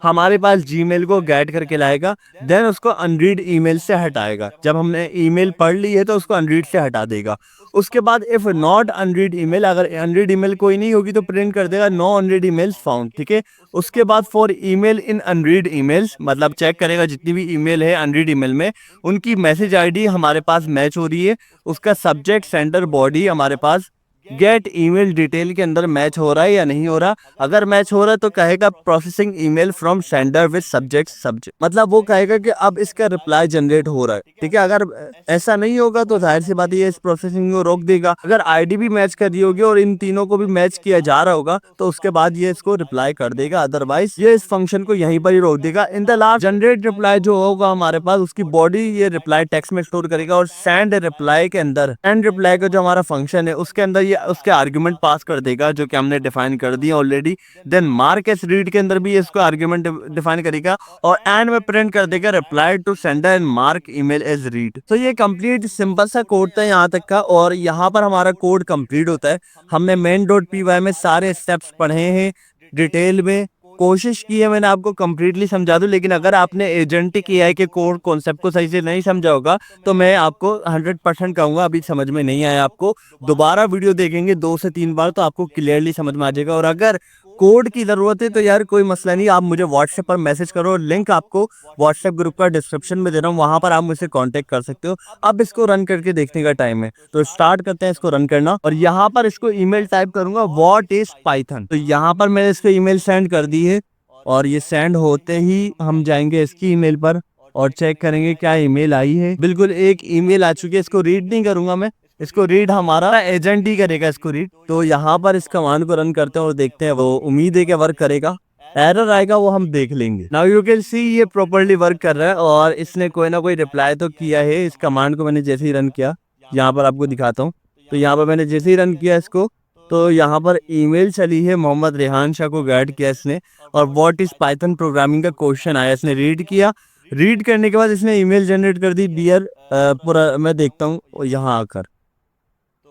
हमारे पास जीमेल को गेट करके लाएगा, देन उसको अनरीड ईमेल से हटाएगा। जब हमने ईमेल पढ़ ली है तो उसको अनरीड से हटा देगा। उसके बाद इफ नॉट अनरीड ईमेल, अगर अनरीड ईमेल कोई नहीं होगी तो प्रिंट कर देगा नो अनरीड ईमेल्स फाउंड। ठीक है, उसके बाद for email in unread emails, मतलब चेक करेगा जितनी भी ईमेल है अनरीड ईमेल में उनकी मैसेज आईडी हमारे पास मैच हो रही है, उसका सब्जेक्ट सेंडर बॉडी हमारे पास गेट ईमेल डिटेल के अंदर मैच हो रहा है या नहीं हो रहा। अगर मैच हो रहा है तो कहेगा processing email from sender with subject, मतलब वो कहेगा कि अब इसका रिप्लाई जनरेट हो रहा है। ठीक है, अगर ऐसा नहीं होगा तो जाहिर सी बात है इस प्रोसेसिंग को रोक देगा। अगर आईडी भी मैच कर रही होगी और इन तीनों को भी मैच किया जा रहा होगा तो उसके बाद ये इसको रिप्लाई कर देगा, अदरवाइज ये इस फंक्शन को यहीं पर ही रोक देगा। In the last generate reply जो होगा हमारे पास, उसकी बॉडी ये रिप्लाई टेक्स्ट में स्टोर करेगा, और सेंड रिप्लाई के अंदर, सेंड रिप्लाई का जो हमारा फंक्शन है उसके अंदर ये उसके आर्गुमेंट पास कर देगा जो कि हमने डिफाइन कर दिया already. Then mark as read के अंदर भी इसको आर्गुमेंट डिफाइन करेगा, और एंड में प्रिंट कर देगा reply to sender and mark email as read. तो ये कंप्लीट सिंपल सा कोड था यहाँ तक का, और यहाँ पर हमारा कोड कंप्लीट होता है। हमने main.py में सारे स्टेप्स पढ़े हैं डिटेल में, कोशिश की है मैंने आपको कंप्लीटली समझा दूं, लेकिन अगर आपने एजेंटिक एआई के कोर कॉन्सेप्ट को सही से नहीं समझा होगा तो मैं आपको 100% कहूंगा अभी समझ में नहीं आया आपको, दोबारा वीडियो देखेंगे 2 से 3 बार तो आपको क्लियरली समझ में आ जाएगा। और अगर कोड की जरूरत है तो यार कोई मसला नहीं, आप मुझे व्हाट्सएप पर मैसेज करो, लिंक आपको व्हाट्सएप ग्रुप का डिस्क्रिप्शन में दे रहा हूँ, वहां पर आप मुझसे कांटेक्ट कर सकते हो। अब इसको रन करके देखने का टाइम है, तो स्टार्ट करते हैं इसको रन करना। और यहाँ पर इसको ईमेल टाइप करूंगा व्हाट इज पाइथन, तो यहाँ पर मैंने इसको ईमेल सेंड कर दी है, और ये सेंड होते ही हम जाएंगे इसकी ईमेल पर और चेक करेंगे क्या ईमेल आई है। बिल्कुल एक ईमेल आ चुकी है, इसको रीड नहीं करूंगा मैं, इसको रीड हमारा एजेंट ही करेगा इसको रीड। तो यहाँ पर इस कमांड को रन करते हैं और देखते हैं, वो उम्मीद है कि वर्क करेगा। एरर आएगा वो हम देख लेंगे। नाउ यू कैन सी ये प्रॉपर्ली वर्क कर रहा है और इसने कोई ना कोई रिप्लाई तो किया है। इस कमांड को मैंने जैसे ही रन किया, यहाँ पर आपको दिखाता हूँ, तो यहाँ पर मैंने जैसे ही रन किया इसको, तो यहाँ पर ईमेल चली है, मोहम्मद रेहान शाह को गाइड किया इसने, और व्हाट इज पाइथन प्रोग्रामिंग का क्वेश्चन आया, इसने रीड किया। रीड करने के बाद इसने ईमेल जनरेट कर दी डियर, पूरा मैं देखता हूँ यहाँ आकर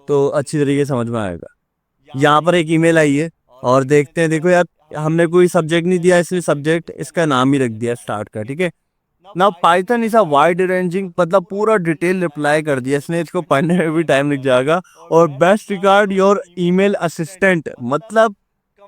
तो अच्छी तरीके से समझ में आएगा। यहाँ पर एक ईमेल आई है और देखते हैं, देखो यार हमने कोई सब्जेक्ट नहीं दिया, इसलिए सब्जेक्ट इसका नाम ही रख दिया स्टार्ट का, ठीक है। Now Python is a wide ranging, मतलब पूरा डिटेल रिप्लाई कर दिया इसने, इसको पढ़ने में भी टाइम लग जाएगा। और best regard your email assistant, मतलब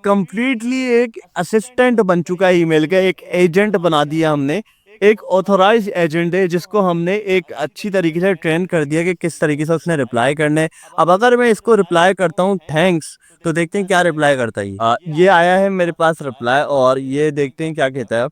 कंप्लीटली एक असिस्टेंट बन चुका है ईमेल का, एक एजेंट बना दिया हमने, एक ऑथोराइज एजेंट है जिसको हमने एक अच्छी तरीके से ट्रेन कर दिया कि किस तरीके से उसने रिप्लाई करना है। अब अगर मैं इसको रिप्लाई करता हूँ थैंक्स, तो देखते हैं क्या रिप्लाई करता है। ये आया है मेरे पास रिप्लाई, और ये देखते हैं क्या कहता है।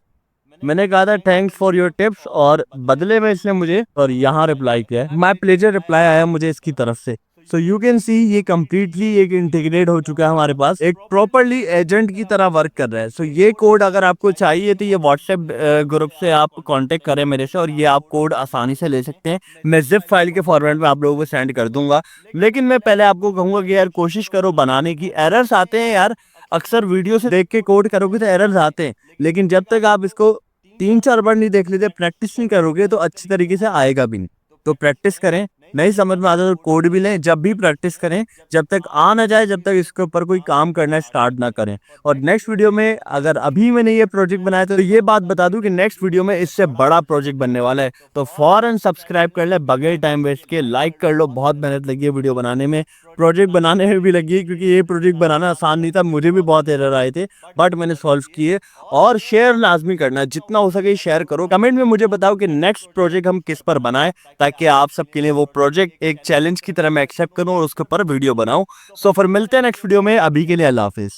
मैंने कहा था थैंक्स फॉर योर टिप्स, और बदले में इसने मुझे और यहाँ रिप्लाई किया है, माय प्लेजर रिप्लाई आया मुझे इसकी तरफ से। सो यू कैन सी ये कम्प्लीटली एक इंटीग्रेट हो चुका है हमारे पास, एक प्रॉपरली एजेंट की तरह वर्क कर रहा है। सो ये कोड अगर आपको चाहिए तो ये व्हाट्सएप ग्रुप से आप कांटेक्ट करें मेरे से, और ये आप कोड आसानी से ले सकते हैं। मैं जिप फाइल के फॉर्मेट में आप लोगों को सेंड कर दूंगा। लेकिन मैं पहले आपको कहूंगा कि यार कोशिश करो बनाने की। एरर्स आते हैं यार, अक्सर वीडियो से देख के कोड करोगे तो एरर्स आते हैं, लेकिन जब तक आप इसको 3-4 बार नहीं देख लेते, प्रैक्टिस नहीं करोगे तो अच्छी तरीके से आएगा भी नहीं। तो प्रैक्टिस करें, नहीं समझ में आता तो कोड भी लें, जब भी प्रैक्टिस करें, जब तक आ ना जाए, जब तक इसके ऊपर कोई काम करना स्टार्ट ना करें। और नेक्स्ट वीडियो में अगर अभी मैंने ये प्रोजेक्ट बनाया तो ये बात बता दूं कि नेक्स्ट वीडियो में इससे बड़ा प्रोजेक्ट बनने वाला है, तो फौरन सब्सक्राइब कर ले बगैर टाइम वेस्ट के, लाइक कर लो। बहुत मेहनत लगी है वीडियो बनाने में, प्रोजेक्ट बनाने में भी लगी है, क्योंकि ये प्रोजेक्ट बनाना आसान नहीं था, मुझे भी बहुत एरर आए थे, बट मैंने सॉल्व किए। और शेयर लाजमी करना, जितना हो सके शेयर करो। कमेंट में मुझे बताओ कि नेक्स्ट प्रोजेक्ट हम किस पर बनाएं, ताकि आप सबके लिए वो प्रोजेक्ट एक चैलेंज की तरह मैं एक्सेप्ट करूं और उसके ऊपर वीडियो बनाऊं। सो फिर मिलते हैं नेक्स्ट वीडियो में, अभी के लिए अल्लाह हाफिज।